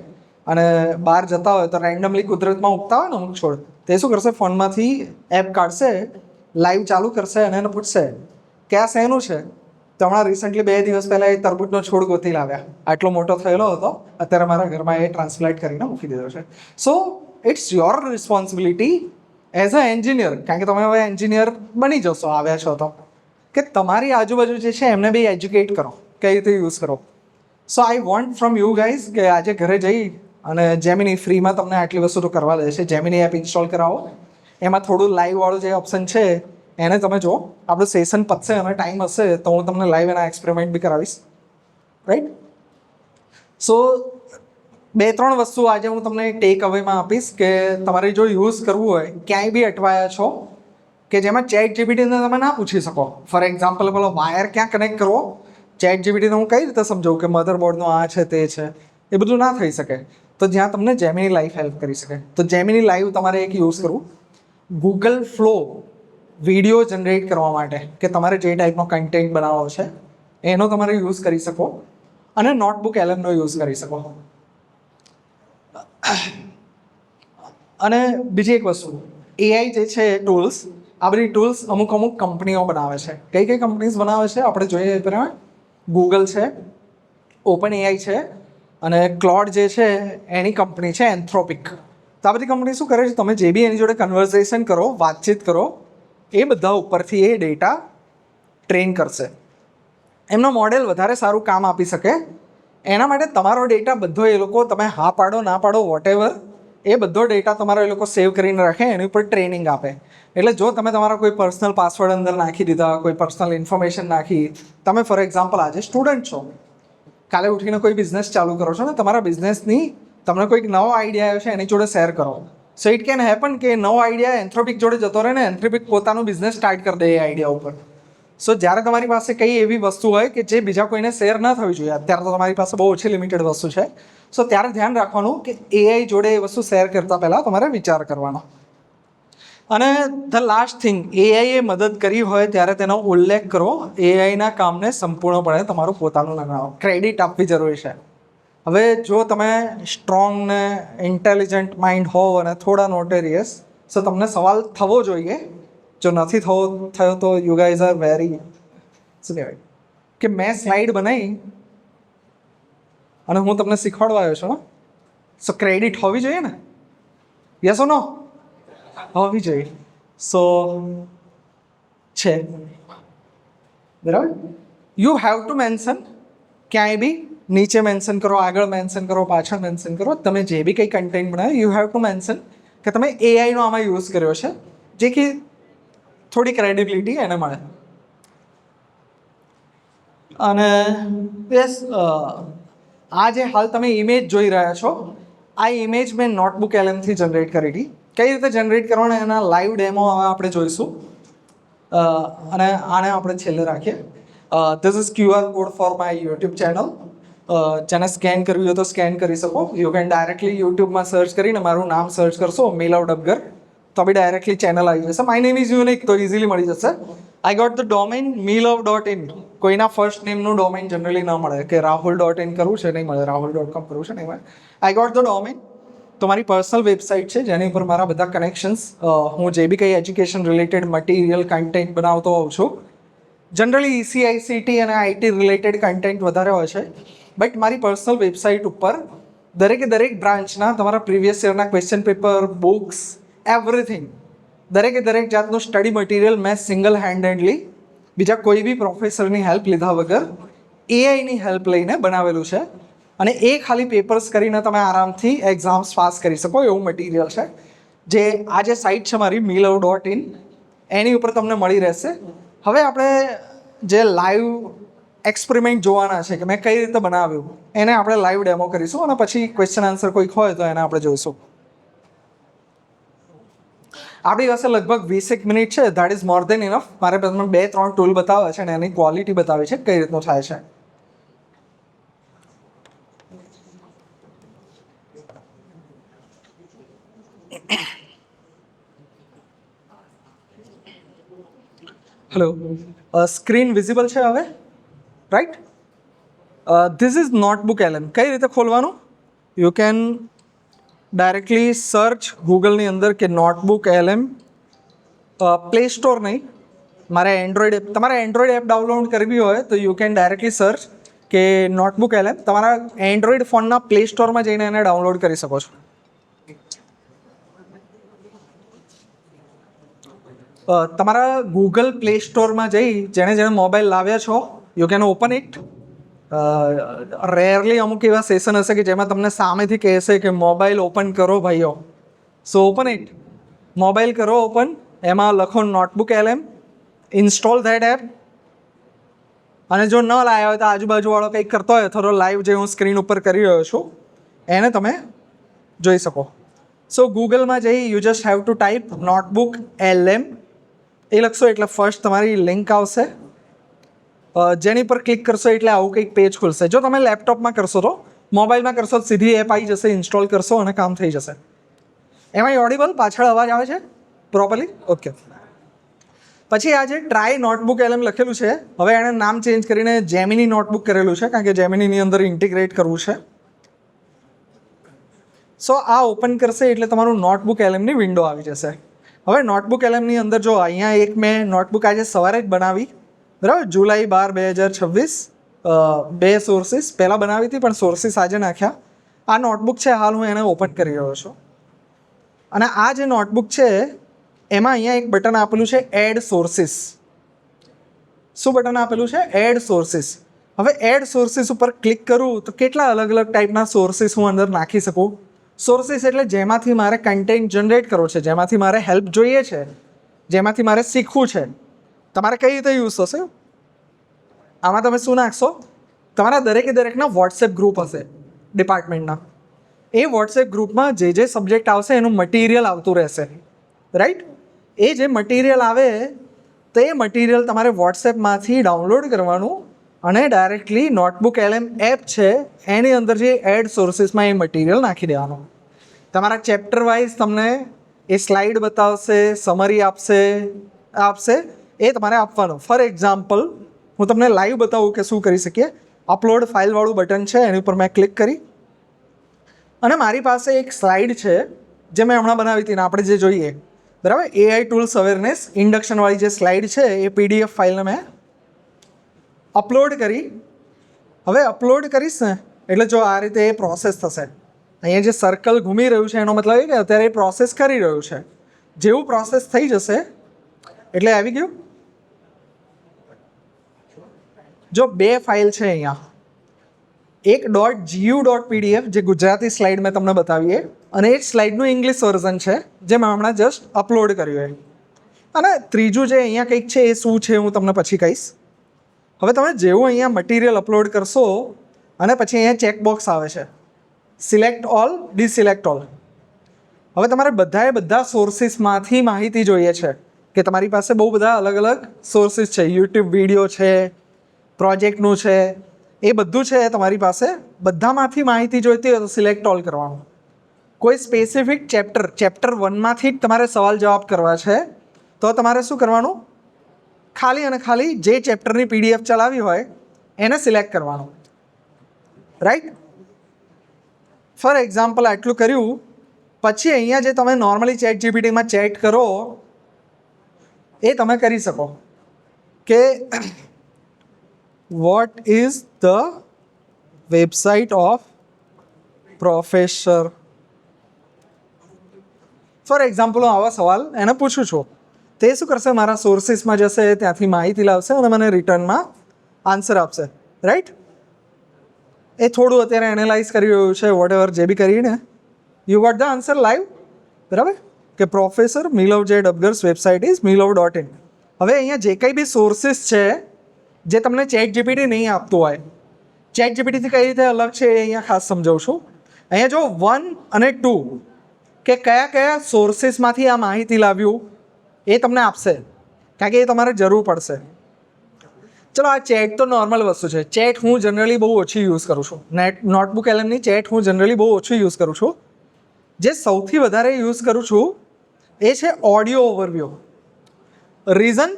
અને બહાર જતા હોય તો રેન્ડમલી કુદરતમાં ઉગતા હોય ને અમુક છોડ, તે શું કરશે? ફોનમાંથી એપ કાઢશે, લાઈવ ચાલુ કરશે અને એને પૂછશે કે આ શેનું છે? તો હમણાં રિસન્ટલી 2 દિવસ પહેલાં એ તરબૂચનો છોડ ગોતી લાવ્યા. આટલો મોટો થયેલો હતો, અત્યારે મારા ઘરમાં એ ટ્રાન્સપ્લાન્ટ કરીને મૂકી દીધો છે. So it's your responsibility as a engineer, કારણ કે તમે હવે એન્જિનિયર બની જશો, આવ્યા છો તો, કે તમારી આજુબાજુ જે છે એમને બી એજ્યુકેટ કરો, કઈ રીતે યુઝ કરો. So I want from you guys કે આજે ઘરે જઈ અને જેમિની ફ્રીમાં તમને આટલી વસ્તુ તો કરવા દે છે. જેમિની એપ ઇન્સ્ટોલ કરાવો, એમાં થોડું લાઈવવાળું જે ઓપ્શન છે એને તમે જો. આપણું સેશન પતશે અને ટાઈમ હશે તો હું તમને લાઈવ એના એક્સપેરિમેન્ટ બી કરાવીશ. રાઈટ? સો 2-3 વસ્તુ આજે હું તમને ટેક અવેમાં આપીશ કે તમારે જો યુઝ કરવું હોય, ક્યાંય બી અટવાયા છો કે જેમાં ચેટ જીપીટીને તમે ના પૂછી શકો. ફોર એક્ઝામ્પલ પેલો વાયર ક્યાં કનેક્ટ કરવો, ચેટ જીપીટીને હું કઈ રીતે સમજાવું કે મધરબોર્ડનો આ છે તે છે, એ બધું ના થઈ શકે. તો જ્યાં તમને જેમિની લાઈવ હેલ્પ કરી શકે. તો જેમિની લાઈવ તમારે એક યુઝ કરવું. ગૂગલ ફ્લો વિડીયો જનરેટ કરવા માટે કે તમારે જે ટાઈપનો કન્ટેન્ટ બનાવવો છે એનો તમારે યુઝ કરી શકો. અને નોટબુક એલએમનો યુઝ કરી શકો. અને બીજી એક વસ્તુ, એઆઈ જે છે ટૂલ્સ, આ બધી ટૂલ્સ અમુક કંપનીઓ બનાવે છે. કઈ કંપનીઝ બનાવે છે આપણે જોઈએ. પ્રમાણે ગૂગલ છે, ઓપન એઆઈ છે, અને ક્લોડ જે છે એની કંપની છે એન્થ્રોપિક. તો આ બધી કંપની શું કરે છે? તમે જે બી એની જોડે કન્વર્ઝેશન કરો, વાતચીત કરો, એ બધા ઉપરથી એ ડેટા ટ્રેન કરશે. એમનો મોડેલ વધારે સારું કામ આપી શકે. એના માટે તમારો ડેટા બધો એ લોકો, તમે હા પાડો ના પાડો વોટેવર, એ બધો ડેટા તમારો એ લોકો સેવ કરીને રાખે, એની ઉપર ટ્રેનિંગ આપે. એટલે જો તમે તમારા કોઈ પર્સનલ પાસવર્ડ અંદર નાખી દીધા, કોઈ પર્સનલ ઇન્ફોર્મેશન નાખી, તમે ફોર એક્ઝામ્પલ આજે સ્ટુડન્ટ છો, કાલે ઉઠીને કોઈ બિઝનેસ ચાલુ કરો છો ને, તમારા બિઝનેસની તમને કોઈક નવો આઈડિયા આવ્યો છે એની જોડે શેર કરો. સો ઇટ કેન હેપન કે નવો આઈડિયા એન્થ્રોપિક જોડે જતો રહે ને એન્થ્રોપિક પોતાનું બિઝનેસ સ્ટાર્ટ કરી દે એ આઈડિયા ઉપર. સો જ્યારે તમારી પાસે કઈ એવી વસ્તુ હોય કે જે બીજા કોઈને શેર ના થવી જોઈએ, અત્યારે તો તમારી પાસે બહુ ઓછી લિમિટેડ વસ્તુ છે, સો ત્યારે ધ્યાન રાખવાનું કે એઆઈ જોડે એ વસ્તુ શેર કરતાં પહેલાં તમારે વિચાર કરવાનો. અને ધ લાસ્ટ થિંગ, એઆઈએ મદદ કરી હોય ત્યારે તેનો ઉલ્લેખ કરો. એઆઈના કામને સંપૂર્ણપણે તમારું પોતાનું ન ગણાવો. ક્રેડિટ આપવી જરૂરી છે. હવે જો તમે સ્ટ્રોંગ ને ઇન્ટેલિજન્ટ માઇન્ડ હોવ અને થોડા નોટેરિયસ, સો તમને સવાલ થવો જોઈએ. જો નથી થયો તો યુ ગાઈઝ આર વેરી, શું કહેવાય કે મેં સ્લાઇડ બનાવી અને હું તમને શીખવાડવા આવ્યો છું. સો ક્રેડિટ હોવી જોઈએ ને? યસ ઓ નો? હોવી જોઈએ. સો છે. બરાબર. યુ હેવ ટુ મેન્શન, ક્યાંય બી નીચે મેન્શન કરો, આગળ મેન્શન કરો, પાછળ મેન્શન કરો, તમે જે બી કંઈ કન્ટેન્ટ બનાવ્યું યુ હેવ ટુ મેન્શન કે તમે એઆઈનો આમાં યુઝ કર્યો છે, જે કે થોડી ક્રેડિબિલિટી એને મળે. અને યસ, આ જે હાલ તમે ઇમેજ જોઈ રહ્યા છો, આ ઇમેજ મેં નોટબુક એલએમથી જનરેટ કરી હતી. કઈ રીતે જનરેટ કરવાના એના લાઈવ ડેમો હવે આપણે જોઈશું. અને આને આપણે છેલ્લે રાખીએ. This is QR code for my YouTube channel. જેને સ્કેન કરવી હોય તો સ્કેન કરી શકો. યુ કેન ડાયરેક્ટલી યુટ્યુબમાં સર્ચ કરીને મારું નામ સર્ચ કરશો, મિલવ ડબગર, તો બી ડાયરેક્ટલી ચેનલ આવી જશે. માય નેમ ઇઝ યુનિક, તો ઇઝીલી મળી જશે. I got the domain milov.in. કોઈના ફર્સ્ટ નેમનું ડોમેન જનરલી ન મળે, કે rahul.in કરવું છે નહીં મળે, rahul.com કરવું છે નહીં મળે. I got the domain. તો મારી પર્સનલ વેબસાઇટ છે જેની ઉપર મારા બધા કનેક્શન્સ, હું જે બી કંઈ એજ્યુકેશન રિલેટેડ મટીરિયલ કન્ટેન્ટ બનાવતો હોઉં છું. જનરલી ECICT અને IT રિલેટેડ કન્ટેન્ટ વધારે હોય છે, બટ મારી પર્સનલ વેબસાઇટ ઉપર દરેક બ્રાન્ચના તમારા પ્રીવિયસ યરના ક્વેશ્ચન પેપર, બુક્સ, એવરીથિંગ, દરેક જાતનું સ્ટડી મટીરિયલ મેં સિંગલ હેન્ડેડલી બીજા કોઈ બી પ્રોફેસરની હેલ્પ લીધા વગર એઆઈની હેલ્પ લઈને બનાવેલું છે. અને એ ખાલી પેપર્સ કરીને તમે આરામથી એક્ઝામ્સ પાસ કરી શકો એવું મટીરિયલ છે. જે આ જે સાઇટ છે મારી milov.in, એની ઉપર તમને મળી રહેશે. હવે આપણે જે લાઈવ એક્સપેરિમેન્ટ જોવાના છે કે મેં કઈ રીતે બનાવ્યું, એને આપણે લાઈવ ડેમો કરીશું અને પછી ક્વેશ્ચન આન્સર કોઈક હોય તો એને આપણે જોઈશું. આપણી પાસે લગભગ 20 મિનિટ છે. That is more then enough. મારે તમને 2-3 ટૂલ બતાવે છે અને એની ક્વોલિટી બતાવી છે કઈ રીતનું થાય છે. હેલો, સ્ક્રીન વિઝિબલ છે હવે, right? This is notebook LM. કઈ રીતે ખોલવાનું? યુ કેન ડાયરેક્ટલી સર્ચ ગૂગલની અંદર કે નોટબુક LM. પ્લે સ્ટોર નહીં, મારે એન્ડ્રોઈડ એપ, તમારે એન્ડ્રોઈડ એપ ડાઉનલોડ કરવી હોય તો યુ કેન ડાયરેક્ટલી સર્ચ કે નોટબુક LM. તમારા એન્ડ્રોઈડ ફોનના પ્લે સ્ટોરમાં જઈને એને ડાઉનલોડ કરી શકો છો. તમારા ગૂગલ પ્લે સ્ટોરમાં જઈ જેણે મોબાઈલ લાવ્યા છો, you can open it. Rarely અમુક એવા સેશન હશે કે જેમાં તમને સામેથી કહેશે કે મોબાઈલ ઓપન કરો ભાઈઓ. સો ઓપન ઇટ. મોબાઈલ કરો ઓપન, એમાં લખો notebook LM, install that app. અને જો ન લાવ્યા હોય તો આજુબાજુવાળો કંઈક કરતો હોય, થોડો લાઈવ જે હું સ્ક્રીન ઉપર કરી રહ્યો છું એને તમે જોઈ શકો. સો ગૂગલમાં જઈ you just have to type notebook LM. એ લખશો એટલે ફર્સ્ટ તમારી લિંક આવશે, જેની પર ક્લિક કરશો એટલે આવું કંઈક પેજ ખુલશે. જો તમે લેપટોપમાં કરશો તો, મોબાઈલમાં કરશો તો સીધી એપ આવી જશે, ઇન્સ્ટોલ કરશો અને કામ થઈ જશે. એમાં ઓડિબલ પાછળ અવાજ આવે છે પ્રોપરલી? ઓકે. પછી આ જે ટ્રાય નોટબુક LM લખેલું છે, હવે એણે નામ ચેન્જ કરીને જેમિની નોટબુક કરેલું છે, કારણ કે જેમિનીની અંદર ઇન્ટિગ્રેટ કરવું છે. સો આ ઓપન કરશે એટલે તમારું નોટબુક LMની વિન્ડો આવી જશે. હવે નોટબુક LMની અંદર જો અહીંયા એક મેં નોટબુક આજે સવારે જ બનાવી, બરાબર, જુલાઈ 12, 2026. 2 સોર્સિસ પહેલાં બનાવી હતી પણ સોર્સિસ આજે નાખ્યા. આ નોટબુક છે, હાલ હું એને ઓપન કરી રહ્યો છું. અને આ જે નોટબુક છે એમાં અહીંયા એક બટન આપેલું છે એડ સોર્સિસ. શું બટન આપેલું છે? Add sources. હવે એડ સોર્સિસ ઉપર ક્લિક કરું તો કેટલા અલગ અલગ ટાઈપના સોર્સિસ હું અંદર નાખી શકું. સોર્સિસ એટલે જેમાંથી મારે કન્ટેન્ટ જનરેટ કરવો છે, જેમાંથી મારે હેલ્પ જોઈએ છે, જેમાંથી મારે શીખવું છે. તમારે કઈ રીતે યુઝ થશે? આમાં તમે શું નાખશો? તમારા દરેકના વોટ્સએપ ગ્રુપ હશે ડિપાર્ટમેન્ટના. એ વોટ્સએપ ગ્રુપમાં જે સબ્જેક્ટ આવશે એનું મટીરિયલ આવતું રહેશે, રાઈટ? એ જે મટીરિયલ આવે તો એ મટીરિયલ તમારે વોટ્સએપમાંથી ડાઉનલોડ કરવાનું અને ડાયરેક્ટલી નોટબુક LM એપ છે એની અંદર જે એડ સોર્સિસમાં એ મટીરિયલ નાખી દેવાનું. તમારા ચેપ્ટર વાઇઝ તમને એ સ્લાઇડ બતાવશે, સમરી આપશે, એ તમારે આપવાનું. ફોર એક્ઝામ્પલ હું તમને લાઈવ બતાવું કે શું કરી શકીએ. અપલોડ ફાઇલવાળું બટન છે, એની ઉપર મેં ક્લિક કરી અને મારી પાસે એક સ્લાઇડ છે જે મેં હમણાં બનાવી હતી ને આપણે જે જોઈએ, બરાબર, AI ટૂલ્સ અવેરનેસ ઇન્ડક્શનવાળી જે સ્લાઇડ છે એ PDF ફાઇલને મેં અપલોડ કરી. હવે અપલોડ કરીશ ને એટલે જો આ રીતે એ પ્રોસેસ થશે. અહીંયા જે સર્કલ ઘૂમી રહ્યું છે એનો મતલબ એ કે અત્યારે એ પ્રોસેસ કરી રહ્યું છે. જેવું પ્રોસેસ થઈ જશે એટલે આવી ગયું. જો બે ફાઇલ છે અહીંયા, એક .gu.pdf જે ગુજરાતી સ્લાઇડ મેં તમને બતાવીએ, અને એક સ્લાઇડનું ઇંગ્લિશ વર્ઝન છે જે મેં હમણાં જસ્ટ અપલોડ કર્યું છે. અને ત્રીજું જે અહીંયા કંઈક છે એ શું છે હું તમને પછી કહીશ. હવે તમે જેવું અહીંયા મટીરિયલ અપલોડ કરશો અને પછી અહીંયા ચેકબોક્સ આવે છે, સિલેક્ટ ઓલ, ડિસિલેક્ટ ઓલ. હવે તમારે બધા સોર્સિસમાંથી માહિતી જોઈએ છે કે તમારી પાસે બહુ બધા અલગ અલગ સોર્સિસ છે, યુટ્યુબ વિડીયો છે, પ્રોજેક્ટનું છે, એ બધું છે તમારી પાસે. બધામાંથી માહિતી જોઈતી હોય તો સિલેક્ટ ઓલ કરવાનું. કોઈ સ્પેસિફિક ચેપ્ટર 1માંથી જ તમારે સવાલ જવાબ કરવા છે તો તમારે શું કરવાનું, ખાલી અને ખાલી જે ચેપ્ટરની પીડીએફ ચલાવી હોય એને સિલેક્ટ કરવાનું, રાઈટ. ફોર એક્ઝામ્પલ આટલું કર્યું પછી અહીંયા જે તમે નોર્મલી ChatGPTમાં ચેટ કરો એ તમે કરી શકો કે what is the website of professor. For example હું આવા સવાલ એને પૂછું છું, તે શું કરશે, મારા સોર્સિસમાં જશે, ત્યાંથી માહિતી લાવશે અને મને રિટર્નમાં આન્સર આપશે, રાઈટ. એ થોડું અત્યારે એનાલાઇઝ કરી રહ્યું છે, વોટ એવર જે બી કરીને you got the answer live, બરાબર. કે પ્રોફેસર મિલવ જે ડબગર્સ વેબસાઇટ ઇઝ milov.in. હવે અહીંયા જે કંઈ બી સોર્સિસ છે જે તમને ChatGPT નહીં આપતું હોય, ChatGPTથી કઈ રીતે અલગ છે એ અહીંયા ખાસ સમજાવું છું. અહીંયા જો 1 અને 2 કે કયા કયા સોર્સિસમાંથી આ માહિતી લાવ્યું એ તમને આપશે, કારણ કે એ તમારે જરૂર પડશે. ચલો આ ચેટ તો નોર્મલ વસ્તુ છે, ચેટ હું જનરલી બહુ ઓછી યુઝ કરું છું. નોટબુક LMની ચેટ હું જનરલી બહુ ઓછી યુઝ કરું છું. જે સૌથી વધારે યુઝ કરું છું એ છે ઓડિયો ઓવરવ્યૂ. રીઝન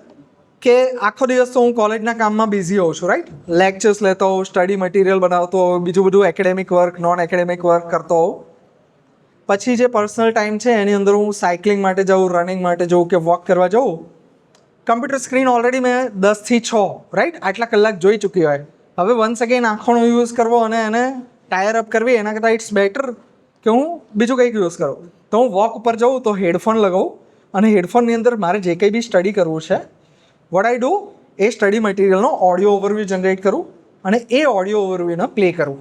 કે આખો દિવસ તો હું કોલેજના કામમાં બિઝી હોઉં છું, રાઈટ. લેક્ચર્સ લેતો હોઉં, સ્ટડી મટીરિયલ બનાવતો હોઉં, બીજું બધું academic work, non academic work કરતો હોઉં. પછી જે પર્સનલ ટાઈમ છે એની અંદર હું સાયકલિંગ માટે જાઉં, રનિંગ માટે જાઉં કે વોક કરવા જાઉં. કમ્પ્યુટર સ્ક્રીન ઓલરેડી મેં 10 થી 6 રાઈટ આટલા કલાક જોઈ ચૂકી હોય. હવે વન્સ અગેન આંખોનો યુઝ કરવો અને એને ટાયર અપ કરવી એના કરતાં ઇટ્સ બેટર કે હું બીજું કંઈક યુઝ કરું. તો હું વોક ઉપર જાઉં તો હેડફોન લગાવું અને હેડફોનની અંદર મારે જે કંઈ બી સ્ટડી કરવું છે, વોટ આઈ ડુ, એ સ્ટડી મટીરિયલનો ઓડિયો ઓવરવ્યૂ જનરેટ કરું અને એ ઓડિયો ઓવરવ્યૂને પ્લે કરું.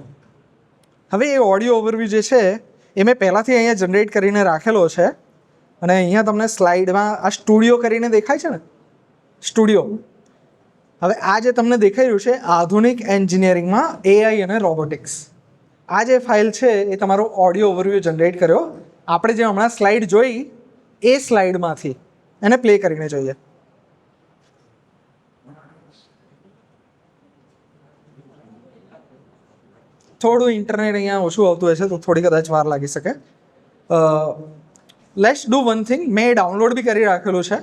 હવે એ ઓડિયો ઓવરવ્યૂ જે છે એ મેં પહેલાંથી અહીંયા જનરેટ કરીને રાખેલો છે અને અહીંયા તમને સ્લાઇડમાં આ સ્ટુડિયો કરીને દેખાય છે ને, સ્ટુડિયો. હવે આ જે તમને દેખાઈ રહ્યું છે આધુનિક એન્જિનિયરિંગમાં AI અને રોબોટિક્સ, આ જે ફાઇલ છે એ તમારો ઓડિયો ઓવરવ્યૂ જનરેટ કર્યો. આપણે જે હમણાં સ્લાઇડ જોઈ એ સ્લાઇડમાંથી એને પ્લે કરીને જોઈએ. થોડું ઇન્ટરનેટ અહીંયા ઓછું આવતું હશે તો થોડી કદાચ વાર લાગી શકે. લેટ્સ ડુ વન થિંગ, મેં ડાઉનલોડ બી કરી રાખેલું છે.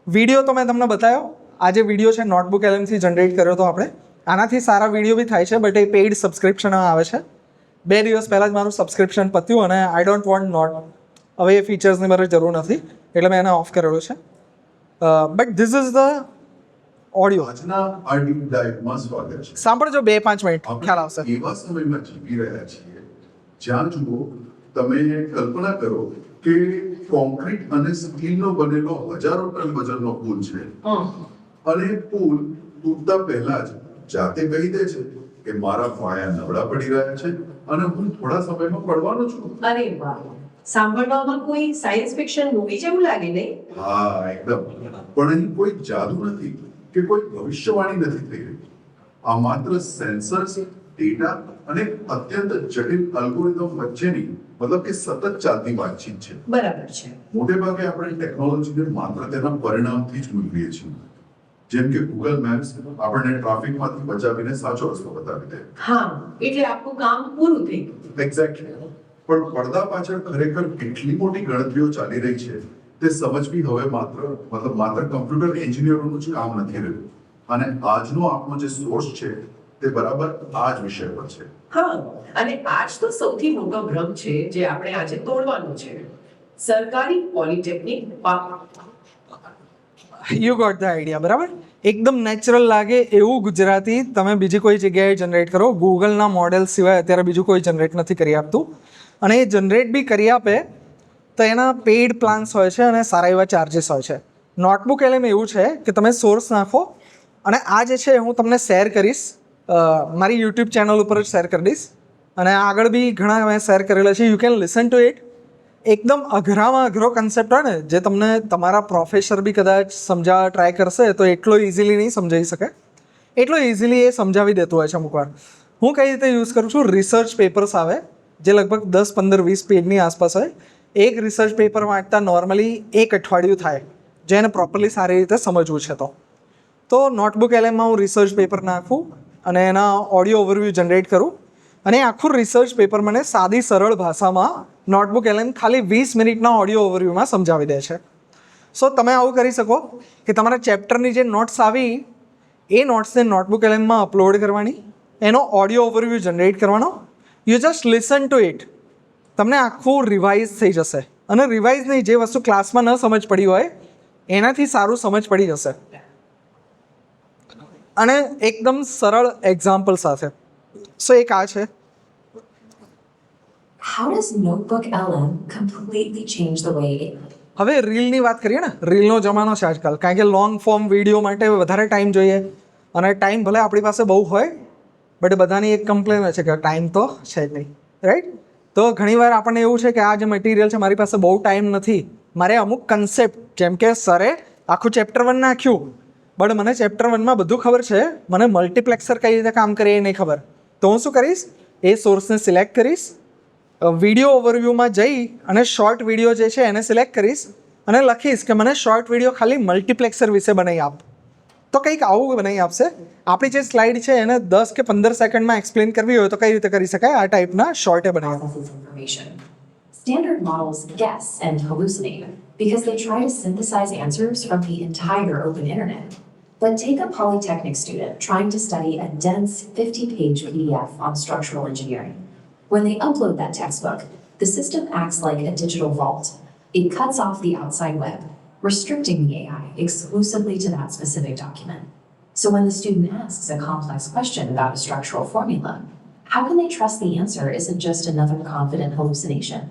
વિડીયો તો મેં તમને બતાવ્યો, આ જે વિડીયો છે નોટબુક LMથી જનરેટ કર્યો હતો આપણે. આનાથી સારા વિડીયો બી થાય છે બટ એ પેઇડ સબસ્ક્રિપ્શન આવે છે. 2 દિવસ પહેલાં જ મારું સબસ્ક્રિપ્શન પત્યું અને આઈ ડોન્ટ વોન્ટ નોટ, હવે એ ફીચર્સની મારે જરૂર નથી એટલે મેં એને ઓફ કરેલું છે. But this is the audio. આજના આ ડીપ ડાઇવમાં સ્વાગત છે. સાંભળજો 2-5 મિનિટ ખ્યાલ આવશે. એવા સમયમાં જીવી રહ્યા છીએ જ્યાં જુઓ તમે કલ્પના કરો કે કોન્ક્રીટ અને સ્ટીલનો બનેલો હજારો ટન વજનનો પુલ છે અને પુલ તૂટતા પહેલા જ જાતે કહી દે છે કે મારા પાયા નબળા પડી રહ્યા છે અને હું થોડા સમયમાં પડવાનો છું. અરે વાહ, સાંભળવામાં કોઈ સાયન્સ ફિક્શન મૂવી જેવું લાગે નહીં? હા એકદમ. પણ અહીં કોઈ જાદુ નથી કે કોઈ ભવિષ્યવાણી નથી થઈ રહી. આ માત્ર સેન્સર્સ, ડેટા અને અત્યંત જટિલ અલ્ગોરિધમ વચ્ચેની મતલબ કે સતત ચાલતી વાતચીત છે. બરાબર છે. મોટે ભાગે આપણે ટેકનોલોજીને માત્ર તેના પરિણામથી જ મૂકીએ છીએ. જેમ કે ગૂગલ મેપ્સ આપણને ટ્રાફિકમાંથી બચાવીને સાચો રસ્તો બતાવી દે. હા, એટલે આપણું કામ પૂરું થઈ ગયું. એક્ઝેક્ટલી. પણ પડદા પાછળ ખરેખર કેટલી મોટી ગણતરીઓ ચાલી રહી છે તે સમજવી હવે માત્ર કમ્પ્યુટર એન્જિનિયરોનું જ કામ નથી રહ્યું. અને આજનો આપણો જે સોર્સ છે તે બરાબર આ જ વિષય પર છે. હા, અને આજ તો સૌથી મોટો ભ્રમ છે જે આપણે આજે તોડવાનો છે. સરકારી polytechnic you got the idea, બરાબર. એકદમ નેચરલ લાગે એવું ગુજરાતી તમે બીજી કોઈ જગ્યાએ જનરેટ કરો. ગૂગલના મોડેલ સિવાય અત્યારે બીજું કોઈ જનરેટ નથી કરી આપતું. અને એ જનરેટ બી કરી આપે તો એના પેઇડ પ્લાન્સ હોય છે અને સારા એવા ચાર્જીસ હોય છે. નોટબુક LM એવું છે કે તમે સોર્સ નાખો અને આ જે છે હું તમને શેર કરીશ, મારી યુટ્યુબ ચેનલ ઉપર જ શેર કરી દઈશ, અને આગળ બી ઘણા મેં શેર કરેલા છે. You can listen to it. એકદમ અઘરામાં અઘરો કન્સેપ્ટ હોય ને, જે તમને તમારા પ્રોફેસર બી કદાચ સમજાવવા ટ્રાય કરશે તો એટલો ઇઝીલી નહીં સમજાવી શકે, એટલો ઇઝીલી એ સમજાવી દેતું હોય છે અમુક વાર. હું કઈ રીતે યુઝ કરું છું, રિસર્ચ પેપર્સ આવે જે લગભગ 10, 15, 20 પેજની આસપાસ હોય. એક રિસર્ચ પેપર વાંચતા નોર્મલી 1 અઠવાડિયું થાય, જેને પ્રોપરલી સારી રીતે સમજવું છે. તો નોટબુક એલએમમાં હું રિસર્ચ પેપર નાખું અને એના ઓડિયો ઓવરવ્યૂ જનરેટ કરું, અને આખું રિસર્ચ પેપર મને સાદી સરળ ભાષામાં નોટબુક એલએમ ખાલી 20 મિનિટના ઓડિયો ઓવરવ્યૂમાં સમજાવી દે છે. સો તમે આવું કરી શકો કે તમારા ચેપ્ટરની જે નોટ્સ આવી એ નોટ્સને નોટબુક એલએમમાં અપલોડ કરવાની, એનો ઓડિયો ઓવરવ્યૂ જનરેટ કરવાનો. You just listen to it. તમને આખું રિવાઇઝ થઈ જશે, અને રિવાઇઝ નહીં, જે વસ્તુ ક્લાસમાં ન સમજ પડી હોય એનાથી સારું સમજ પડી જશે, અને એકદમ સરળ એક્ઝામ્પલ સાથે. સો એક આ છે. How does Notebook LM completely change the way it હવે રીલની વાત કરીએ ને, રીલનો જમાનો છે આજકાલ, કારણ કે લોંગ ફોર્મ વિડીયો માટે વધારે ટાઈમ જોઈએ, અને ટાઈમ ભલે આપણી પાસે બહુ હોય, બટ બધાની એક કમ્પ્લેન હોય છે કે ટાઈમ તો છે જ નહીં, રાઈટ? તો ઘણીવાર આપણને એવું છે કે આ જે મટીરિયલ છે મારી પાસે બહુ ટાઈમ નથી, મારે અમુક કન્સેપ્ટ, જેમ કે સરે આખું ચેપ્ટર 1 નાખ્યું, બટ મને ચેપ્ટર 1માં બધું ખબર છે, મને મલ્ટીપ્લેક્સર કઈ રીતે કામ કરે એ નહીં ખબર. તો હું શું કરીશ, એ સોર્સને સિલેક્ટ કરીશ, વિડીયો ઓવરવ્યૂમાં જઈ અને શોર્ટ વિડીયો જે છે એને સિલેક્ટ કરીશ, અને લખીશ કે મને શોર્ટ વિડીયો ખાલી મલ્ટીપ્લેક્સર વિશે બનાવી આપ. તો કંઈક આવું બનાવી આપશે. આપણી જે સ્લાઇડ છે એને 10 કે 15 સેકન્ડમાં એક્સપ્લેન કરવી હોય તો કઈ રીતે કરી શકાય, આ ટાઈપના શોર્ટે બનાવી આપો. processes information? Standard models guess and hallucinate because they try to synthesize answers from the entire open internet. But take a Polytechnic student trying to study a dense 50-page PDF on structural engineering. When they upload that textbook, the system acts like a digital vault. It cuts off the outside web, restricting the AI exclusively to that specific document. So when the student asks a complex question about a structural formula, how can they trust the answer isn't just another confident hallucination?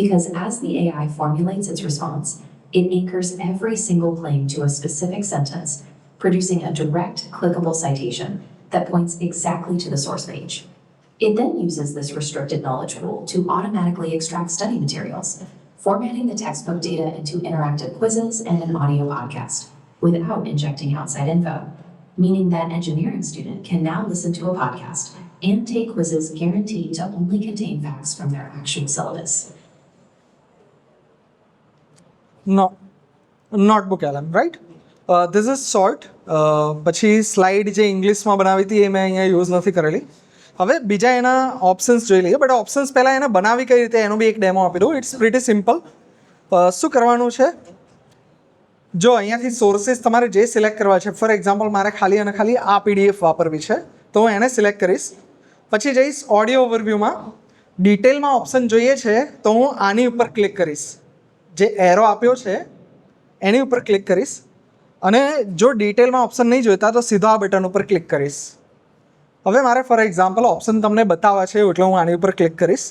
Because as the AI formulates its response, it anchors every single claim to a specific sentence, producing a direct, clickable citation that points exactly to the source page. It then uses this restricted knowledge pool to automatically extract study materials, formatting the textbook data into interactive quizzes and an audio podcast without injecting outside info, meaning that engineering student can now listen to a podcast and take quizzes guaranteed to only contain facts from their actual syllabus. Notebook LM, right? This is short. પછી slide જે ઇંગ્લિશમાં બનાવી હતી એ મેં અહીંયા use નથી કરેલી. હવે બીજા એના ઓપ્શન્સ જોઈ લઈએ, બટ ઓપ્શન્સ પહેલાં એને બનાવી કઈ રીતે એનું બી એક ડેમો આપી દઉં. It's pretty simple. શું કરવાનું છે, જો અહીંયાથી સોર્સિસ તમારે જે સિલેક્ટ કરવા છે, ફોર એક્ઝામ્પલ મારે ખાલી અને ખાલી આ PDF વાપરવી છે, તો હું એને સિલેક્ટ કરીશ. પછી જઈશ ઓડિયો ઓવરવ્યૂમાં, ડિટેલમાં ઓપ્શન જોઈએ છે તો હું આની ઉપર ક્લિક કરીશ, જે એરો આપ્યો છે એની ઉપર ક્લિક કરીશ, અને જો ડિટેલમાં ઓપ્શન નહીં જોઈતા તો સીધો આ બટન ઉપર ક્લિક કરીશ. હવે મારે ફોર એક્ઝામ્પલ ઓપ્શન તમને બતાવવા છે એટલે હું આની ઉપર ક્લિક કરીશ.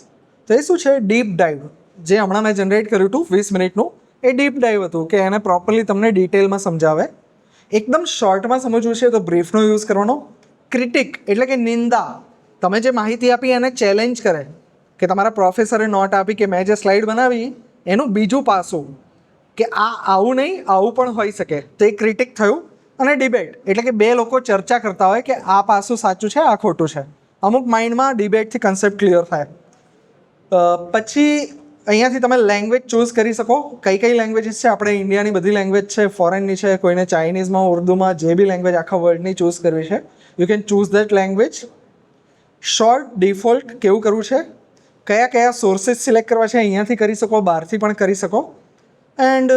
તો એ શું છે, ડીપ ડાઈવ. જે હમણાં મેં જનરેટ કર્યું હતું 20 મિનિટનું, એ ડીપ ડાઈવ હતું કે એને પ્રોપરલી તમને ડિટેલમાં સમજાવે. એકદમ શોર્ટમાં સમજવું છે તો બ્રીફનો યુઝ કરવાનો. ક્રિટિક એટલે કે નિંદા, તમે જે માહિતી આપી એને ચેલેન્જ કરે, કે તમારા પ્રોફેસરે નોટ આપી કે મેં જે સ્લાઇડ બનાવી એનું બીજું પાસું, કે આ આવું નહીં આવું પણ હોઈ શકે, તો એ ક્રિટિક થયું. અને ડિબેટ એટલે કે બે લોકો ચર્ચા કરતા હોય કે આ પાસું સાચું છે આ ખોટું છે, અમુક માઇન્ડમાં ડિબેટથી કન્સેપ્ટ ક્લિયર થાય. પછી અહીંયાથી તમે લેંગ્વેજ ચૂઝ કરી શકો, કઈ કઈ લેંગ્વેજીસ છે. આપણે ઇન્ડિયાની બધી લેંગ્વેજ છે, ફોરેનની છે, કોઈને ચાઇનીઝમાં, ઉર્દુમાં, જે બી લેંગ્વેજ આખા વર્લ્ડની ચૂઝ કરવી છે, you can choose that language. Short default કેવું કરવું છે, કયા કયા સોર્સિસ સિલેક્ટ કરવા છે અહીંયાથી કરી શકો, બહારથી પણ કરી શકો. એન્ડ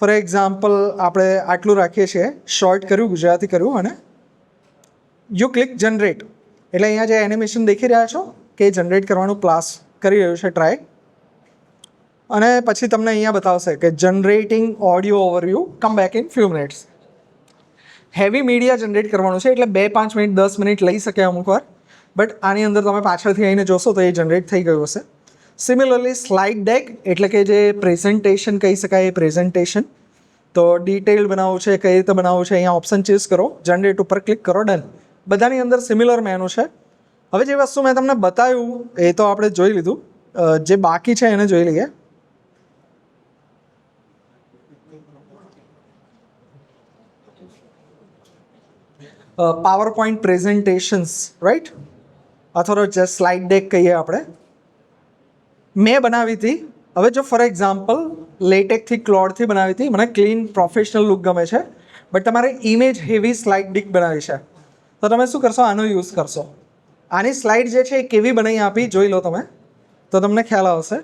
ફોર એક્ઝામ્પલ આપણે આટલું રાખીએ છીએ, શોર્ટ કર્યું, ગુજરાતી કર્યું, અને યુ ક્લિક જનરેટ. એટલે અહીંયા જે એનિમેશન દેખી રહ્યા છો કે જનરેટ કરવાનું ક્લાસ કરી રહ્યું છે ટ્રાય, અને પછી તમને અહીંયા બતાવશે કે generating audio overview, come back in few minutes. Heavy media generate કરવાનું છે એટલે 2-5 મિનિટ 10 મિનિટ લઈ શકે અમુક વાર, બટ આની અંદર તમે પાછળથી આવીને જોશો તો એ જનરેટ થઈ ગયું હશે. સિમિલરલી સ્લાઇડ ડેક એટલે કે જે પ્રેઝન્ટેશન કહી શકાય, એ પ્રેઝન્ટેશન તો ડિટેઇલ્ડ બનાવવું છે, કઈ રીતે બનાવવું છે, અહીંયા ઓપ્શન ચૂઝ કરો, જનરેટ ઉપર ક્લિક કરો, ડન. બધાની અંદર સિમિલર મેનુ છે. હવે જે વસ્તુ મેં તમને બતાવ્યું એ તો આપણે જોઈ લીધું, જે બાકી છે એને જોઈ લઈએ. પાવર પોઈન્ટ પ્રેઝન્ટેશન્સ, રાઈટ, અથવા જે સ્લાઇડ ડેક કહીએ આપણે, મેં બનાવી હતી. હવે જો ફોર એક્ઝામ્પલ લેટેકથી ક્લોડથી બનાવી હતી, મને ક્લીન પ્રોફેશનલ લુક ગમે છે, બટ તમારે ઇમેજ હેવી સ્લાઇડ ડીક બનાવી છે, તો તમે શું કરશો? આનો યુઝ કરશો. આની સ્લાઇડ જે છે એ કેવી બનાવી આપી જોઈ લો તમે, તો તમને ખ્યાલ આવશે.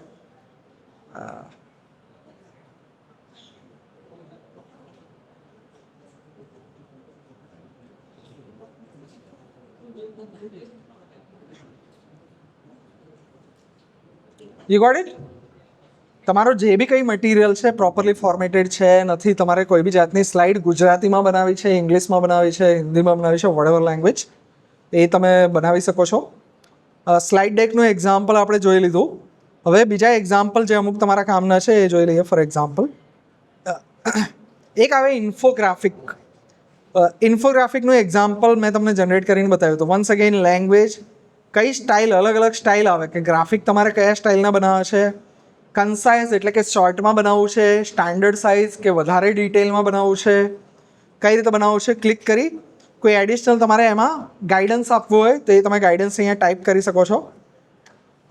You got it? તમારો જે બી કંઈ મટીરિયલ છે પ્રોપરલી ફોર્મેટેડ છે, નથી તમારે કોઈ બી જાતની સ્લાઇડ ગુજરાતીમાં બનાવી છે, ઇંગ્લિશમાં બનાવી છે, હિન્દીમાં બનાવી છે, વોટેવર લેંગ્વેજ, એ તમે બનાવી શકો છો. સ્લાઇડ ડેકનું એક્ઝામ્પલ આપણે જોઈ લીધું. હવે બીજા એક્ઝામ્પલ જે અમુક તમારા કામના છે એ જોઈ લઈએ. ફોર એક્ઝામ્પલ એક આવે ઇન્ફોગ્રાફિક. ઇન્ફોગ્રાફિકનું એક્ઝામ્પલ મેં તમને જનરેટ કરીને બતાવ્યું હતું. વન્સ અગેન લેંગ્વેજ, કઈ સ્ટાઇલ, અલગ અલગ સ્ટાઇલ આવે કે ગ્રાફિક તમારે કયા સ્ટાઇલના બનાવવા છે, કન્સાઇઝ એટલે કે શોર્ટમાં બનાવવું છે, સ્ટાન્ડર્ડ સાઇઝ કે વધારે ડિટેલમાં બનાવવું છે, કઈ રીતે બનાવવું છે. ક્લિક કરી કોઈ એડિશનલ તમારે એમાં ગાઈડન્સ આપવું હોય તો એ તમે ગાઈડન્સ અહીંયા ટાઈપ કરી શકો છો.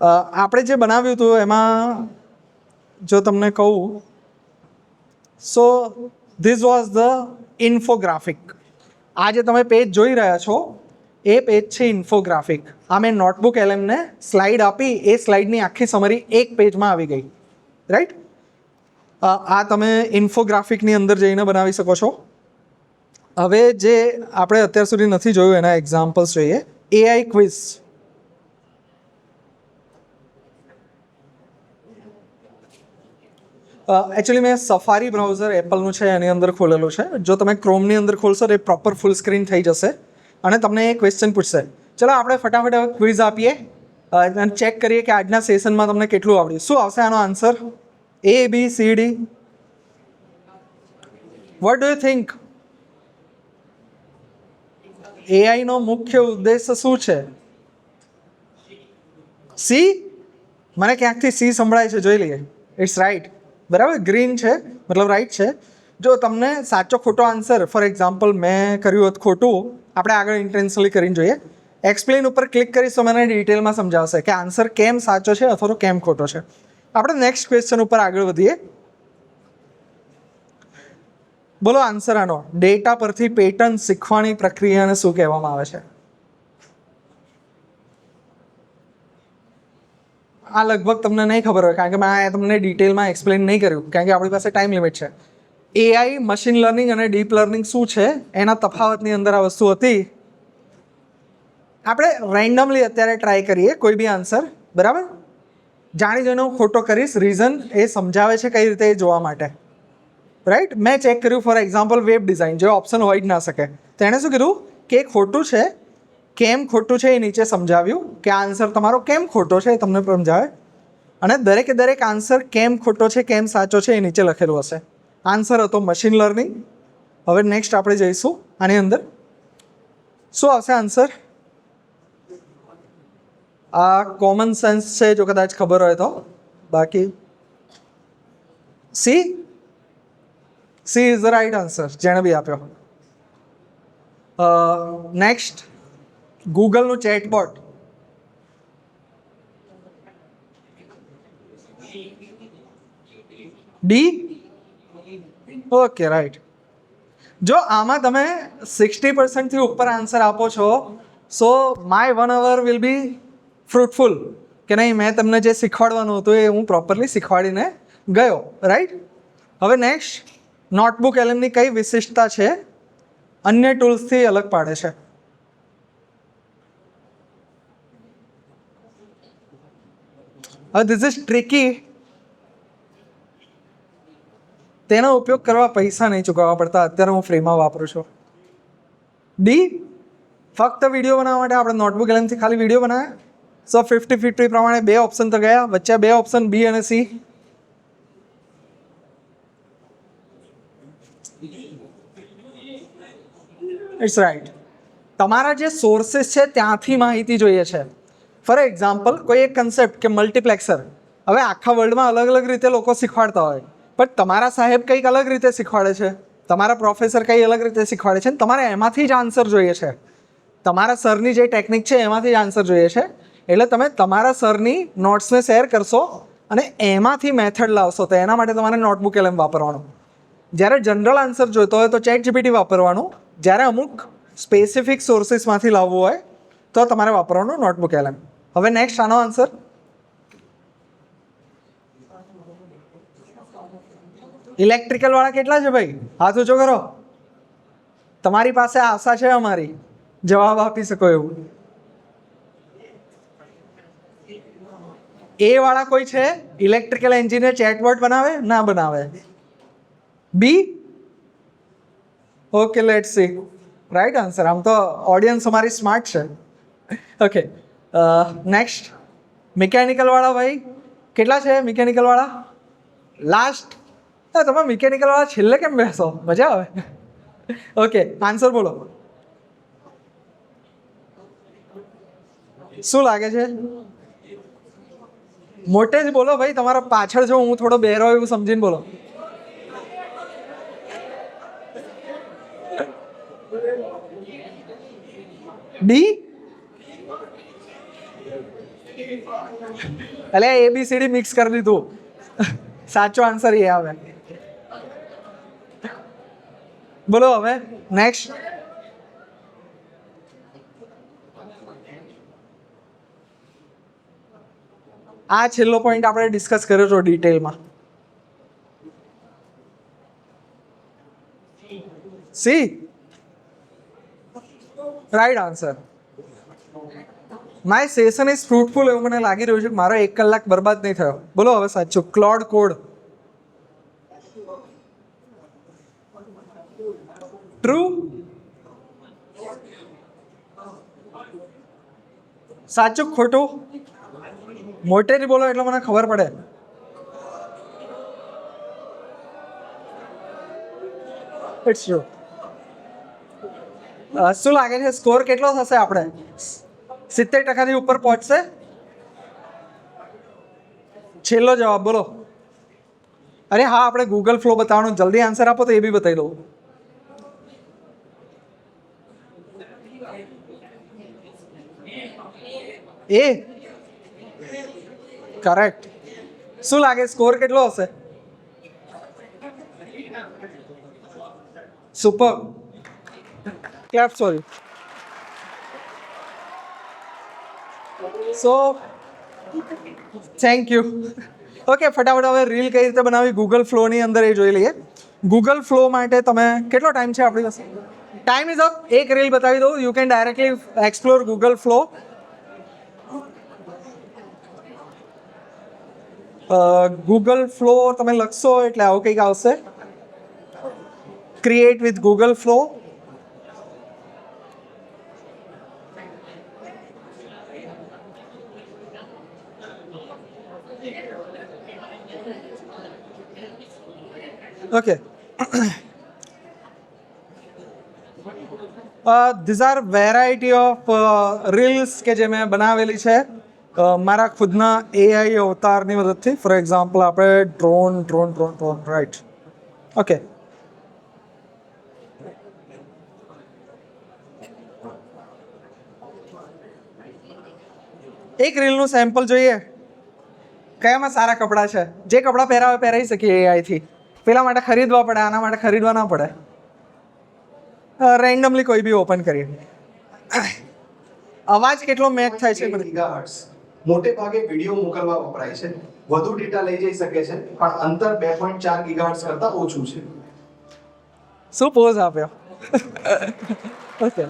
આપણે જે બનાવ્યું હતું એમાં જો તમને કહું, સો ધીસ વોઝ ધ ઇન્ફોગ્રાફિક. આ જે તમે પેજ જોઈ રહ્યા છો એ પેજ છે ઇન્ફોગ્રાફિક. આ મેં નોટબુક એલએમને સ્લાઇડ આપી, એ સ્લાઇડની આખી સમરી એક પેજમાં આવી ગઈ, રાઈટ. આ તમે ઇન્ફોગ્રાફિકની અંદર જઈને બનાવી શકો છો. હવે જે આપણે અત્યાર સુધી નથી જોયું એના એક્ઝામ્પલ્સ જોઈએ. AI quiz. એકચ્યુઅલી મેં સફારી બ્રાઉઝર એપલનું છે એની અંદર ખોલેલું છે. જો તમે ક્રોમની અંદર ખોલશો તો એ પ્રોપર ફૂલ સ્ક્રીન થઈ જશે અને તમને એ ક્વેશ્ચન પૂછશે. ચલો આપણે ફટાફટ ક્વિઝ આપીએ અને ચેક કરીએ કે આજના સેશનમાં તમને કેટલું આવડ્યું. શું આવશે આનો answer? A, B, C, D. What do you think? એઆઈનો મુખ્ય ઉદ્દેશ શું છે? સી? મને ક્યાંકથી સી સંભળાય છે, જોઈ લઈએ. ઇટ્સ રાઈટ, બરાબર. ગ્રીન છે મતલબ રાઈટ છે. જો તમને સાચો ખોટો આન્સર, ફોર એક્ઝામ્પલ મેં કર્યું હતું ખોટું, આપણે આગળ ઇન્ટેન્શનલી કરીને જોઈએ. એક્સપ્લેન ઉપર ક્લિક કરીશ તો મને ડિટેલમાં સમજાવશે કે આન્સર કેમ સાચો છે અથવા તો કેમ ખોટો છે. આપણે નેક્સ્ટ ક્વેશ્ચન ઉપર આગળ વધીએ. બોલો આન્સર આનો. ડેટા પરથી પેટર્ન શીખવાની પ્રક્રિયાને શું કહેવામાં આવે છે? આ લગભગ તમને નહીં ખબર હોય, કારણ કે મેં તમને ડિટેલમાં એક્સપ્લેન નહીં કર્યું, કારણ કે આપણી પાસે ટાઈમ લિમિટ છે. એઆઈ, મશીન લર્નિંગ અને ડીપ લર્નિંગ શું છે એના તફાવતની અંદર આ વસ્તુ હતી. આપણે રેન્ડમલી અત્યારે ટ્રાય કરીએ કોઈ બી આન્સર, બરાબર. જાણી જોઈને હું ખોટો કરીશ, રીઝન એ સમજાવે છે કઈ રીતે એ જોવા માટે, રાઈટ. મેં ચેક કર્યું ફોર એક્ઝામ્પલ વેબ ડિઝાઇન, જે ઓપ્શન હોય જ ના શકે. તેણે શું કીધું કે ખોટું છે, કેમ ખોટું છે એ નીચે સમજાવ્યું કે આન્સર તમારો કેમ ખોટો છે એ તમને સમજાવે. અને દરેકે દરેક આન્સર કેમ ખોટો છે કેમ સાચો છે એ નીચે લખેલું હશે. આન્સર હતો મશીન લર્નિંગ. હવે નેક્સ્ટ આપણે જઈશું આની અંદર. શું આવશે આન્સર? આ કોમન સેન્સ છે જો કદાચ ખબર હોય તો. બાકી C is the right answer, જેણે બી આપ્યો. નેક્સ્ટ ગૂગલનું ચેટબોટ. ડી? Okay, right. જો આમાં તમે 60%થી ઉપર આન્સર આપો છો, so my 1 hour will be fruitful, કે નહીં મેં તમને જે શીખવાડવાનું હતું એ હું પ્રોપરલી શીખવાડીને ગયો, રાઈટ. હવે નેક્સ્ટ, નોટબુક એલએમની કઈ વિશિષ્ટતા છે અન્ય ટૂલ્સથી અલગ પાડે છે? હવે ધીસ ઇઝ ટ્રિકી. તેનો ઉપયોગ કરવા પૈસા નહીં ચૂકવવા પડતા. અત્યારે હું ફ્રીમાં વાપરું છું. ડી? ફક્ત વિડીયો બનાવવા માટે આપણે નોટબુક એલએમથી ખાલી વિડીયો બનાવ્યા. સો 50-50 પ્રમાણે 2 ઓપ્શન તો ગયા, વચ્ચે 2 ઓપ્શન બી અને સી. It's right. તમારા જે સોર્सेस છે ત્યાંથી માહિતી જોઈએ છે. ફોર એક્ઝામ્પલ કોઈ એક કન્સેપ્ટ કે મલ્ટીપ્લેક્સર, હવે આખા વર્લ્ડમાં અલગ અલગ રીતે લોકો શીખવાડતા હોય, પણ તમારા સાહેબ કંઈક અલગ રીતે શીખવાડે છે, તમારા પ્રોફેસર કંઈ અલગ રીતે શીખવાડે છે, તમારે એમાંથી જ આન્સર જોઈએ છે. તમારા સરની જે ટેકનિક છે એમાંથી જ આન્સર જોઈએ છે. એટલે તમે તમારા સરની નોટ્સને શેર કરશો અને એમાંથી મેથડ લાવશો, તો એના માટે તમારે નોટબુક LM વાપરવાનું. જ્યારે જનરલ આન્સર જોઈતો હોય તો ChatGPT વાપરવાનું. જ્યારે અમુક સ્પેસિફિક સોર્સિસમાંથી લાવવું હોય તો તમારે વાપરવાનું નોટબુક LM. હવે નેક્સ્ટ આનો આન્સર. ઇલેક્ટ્રિકલ વાળા કેટલા છે ભાઈ? હાથ ઊંચો કરો. તમારી પાસે આશા છે અમારી જવાબ આપી શકો એવું. એ વાળા કોઈ છે? ઇલેક્ટ્રિકલ એન્જિનિયર ચેટબોટ બનાવે? ના બનાવે. B? Okay, let's see. Right answer. આમ તો ઓડિયન્સ અમારી સ્માર્ટ છે. Okay, next. મિકેનિકલ વાળા ભાઈ કેટલા છે? મિકેનિકલ વાળા લાસ્ટ. તમે મિકેનિકલ વાળા છેલ્લે કેમ બેસો? મજા આવે. ઓકે, આન્સર બોલો. શું લાગે છે? મોટે જ બોલો ભાઈ, તમારા પાછળ જો હું થોડો બહેરો એવું સમજીને બોલો. ડી? એટલે ABCD મિક્સ કરી દીધું. સાચો આન્સર એ આવે. બોલો હવે નેક્સ્ટ. આ છેલ્લો પોઈન્ટ આપણે ડિસ્કસ કર્યો હતો ડિટેલમાં. C right answer. My session is fruitful એવું મને લાગી રહ્યું છે. મારો 1 કલાક બરબાદ નહીં થયો. બોલો હવે સાચું. Claude code true? સાચું ખોટું? મોટેથી બોલો એટલે મને ખબર પડે. It's true. શું લાગે છે સ્કોર કેટલો થશે? આપણે 70% ઉપર પહોંચશે? છેલ્લો જવાબ બોલો. અરે હા, આપણે ગૂગલ ફ્લો બતાવવાનું. જલ્દી આન્સર આપો તો એ બી બતાવી દઉં. એ કરેક્ટ. શું લાગે સ્કોર કેટલો હશે? Super. Clap sorry. So thank you. Okay, ફટાફટ હવે રીલ કઈ રીતે બનાવી ગૂગલ ફ્લોની અંદર એ જોઈ લઈએ. ગૂગલ ફ્લો માટે તમે કેટલો ટાઈમ છે આપણી પાસે? Time is up. એક રીલ બતાવી દઉં. You can directly explore Google flow. Google flow તમે લખશો એટલે આવું કંઈક આવશે. Create with Google flow. Okay, these are variety of reels કે જે મેં બનાવેલી છે મારા ખુદના AI અવતારની મદદથી. ફોર એક્ઝામ્પલ આપણે ડ્રોન રાઈટ. ઓકે, એક રીલનું સેમ્પલ જોઈએ. કયામાં સારા કપડાં છે? જે કપડાં પહેરાવે પહેરાવી શકીએ AI થી. પેલા માટે ખરીદવા પડે, આના માટે ખરીદવા ના પડે. રેન્ડમલી કોઈ બી ઓપન કરીએ. અવાજ કેટલો મેચ થાય છે? ગીગાહર્ટ્ઝ મોટે ભાગે વિડીયો મોકલવા વપરાય છે. વધુ ડેટા લઈ જઈ શકે છે, પણ અંતર 2.4 ગીગાહર્ટ્ઝ કરતાં ઓછું છે. શું પોઝ આપ્યો? Okay,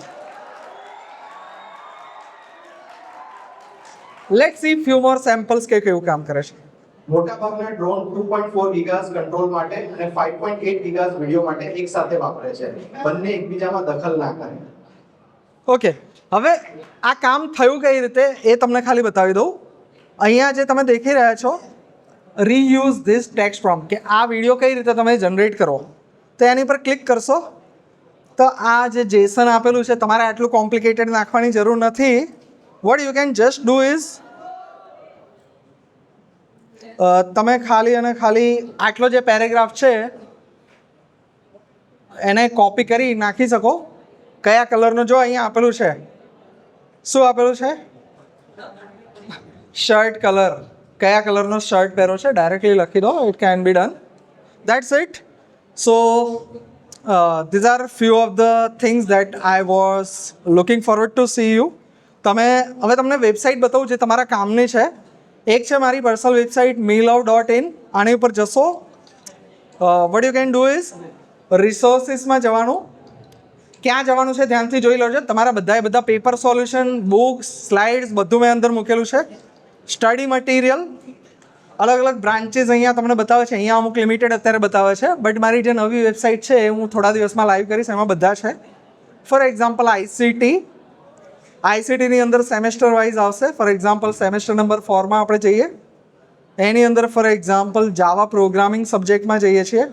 let's C few more samples કે કેવું કામ કરે છે. મોટાભાગના ડ્રોન 2.4 ગીગાહર્ટ્ઝ કંટ્રોલ માટે અને 5.8 ગીગાહર્ટ્ઝ વિડીયો માટે એકસાથે વાપરે છે. બંને એકબીજામાં દખલ ના કરે. ઓકે, હવે આ કામ થયું કઈ રીતે એ તમને ખાલી બતાવી દઉં. અહીંયા જે તમે દેખી રહ્યા છો રીયુઝ ધીસ ટેક્સ્ટ પ્રોમ્પ્ટ, કે આ વિડીયો કઈ રીતે તમે જનરેટ કરો, તો એની પર ક્લિક કરશો તો આ જે જેસન આપેલું છે તમારે આટલું કોમ્પ્લિકેટેડ નાખવાની જરૂર નથી. Vote you can just do is તમે ખાલી અને ખાલી આટલો જે પેરેગ્રાફ છે એને કોપી કરી નાખી શકો. કયા કલરનો જો અહીંયા આપેલું છે, શું આપેલું છે? Shirt colour. કયા કલરનો શર્ટ પહેરો છે ડાયરેક્ટલી લખી દો. It can be done. That's it. So these are few of the things that I was looking forward to see you. તમે હવે તમને વેબસાઇટ બતાવું જે તમારા કામની છે. એક છે મારી પર્સનલ વેબસાઇટ milove.in. આની ઉપર જશો. What you can do is રિસોર્સિસમાં જવાનું. ક્યાં જવાનું છે ધ્યાનથી જોઈ લો છો. તમારા બધા પેપર સોલ્યુશન, બુક્સ, સ્લાઇડ્સ બધું મેં અંદર મૂકેલું છે. સ્ટડી મટીરિયલ, અલગ અલગ બ્રાન્ચીસ અહીંયા તમને બતાવે છે. અહીંયા અમુક લિમિટેડ અત્યારે બતાવે છે, બટ મારી જે નવી વેબસાઇટ છે એ હું થોડા દિવસમાં લાઈવ કરીશ. એમાં બધા છે. ફોર એક્ઝામ્પલ આઈસીટીની અંદર સેમેસ્ટર વાઇઝ આવશે. ફોર એક્ઝામ્પલ સેમેસ્ટર નંબર 4માં આપણે જઈએ, એની અંદર ફોર એક્ઝામ્પલ જાવા પ્રોગ્રામિંગ સબ્જેક્ટમાં જઈએ છીએ.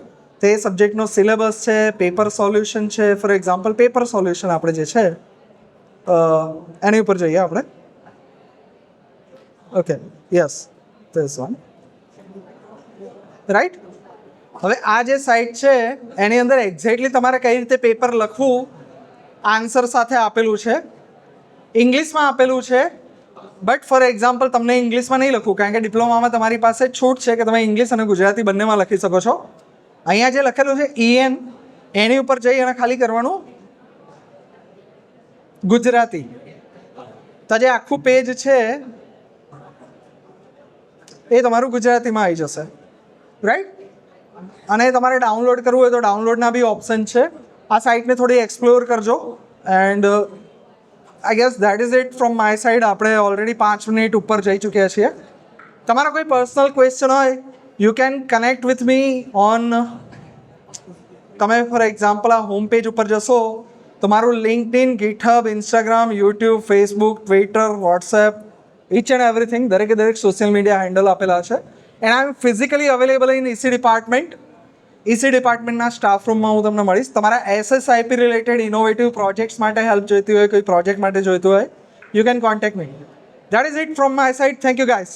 તે સબ્જેક્ટનો સિલેબસ છે, પેપર સોલ્યુશન છે. ફોર એક્ઝામ્પલ પેપર સોલ્યુશન આપણે જે છે એની ઉપર જઈએ આપણે. Okay, yes, this one, right. હવે આ જે સાઇટ છે એની અંદર એક્ઝેક્ટલી તમારે કઈ રીતે પેપર લખવું આન્સર સાથે આપેલું છે. ઇંગ્લિશમાં આપેલું છે, બટ ફોર એક્ઝામ્પલ તમને ઇંગ્લિશમાં નહીં લખવું કારણ કે ડિપ્લોમામાં તમારી પાસે છૂટ છે કે તમે ઇંગ્લિશ અને ગુજરાતી બંનેમાં લખી શકો છો. અહીંયા જે લખેલું છે EN, એની ઉપર જઈ અને ખાલી કરવાનું ગુજરાતી. તો જે આખું પેજ છે એ તમારું ગુજરાતીમાં આવી જશે, રાઈટ. અને તમારે ડાઉનલોડ કરવું હોય તો ડાઉનલોડના બી ઓપ્શન છે. આ સાઇટને થોડી એક્સપ્લોર કરજો. And I guess that is it from my side. આપણે ઓલરેડી 5 મિનિટ ઉપર જઈ ચૂક્યા છીએ. તમારા કોઈ પર્સનલ ક્વેશ્ચન હોય you can connect with me on. તમે ફોર એક્ઝામ્પલ આ હોમ પેજ ઉપર જશો તો મારું LinkedIn, GitHub, Instagram, YouTube, Facebook, Twitter, WhatsApp, each and everything, દરેકે દરેક સોશિયલ મીડિયા હેન્ડલ આપેલા છે. And I am physically available in EC department. EC ડિપાર્ટમેન્ટના સ્ટાફ રૂમમાં હું તમને મળીશ. તમારા SSIP રિલેટેડ ઇનોવેટિવ પ્રોજેક્ટ્સ માટે હેલ્પ જોઈતી હોય, કોઈ પ્રોજેક્ટ માટે જોઈતું હોય, you can contact me. That is it from my side. Thank you guys.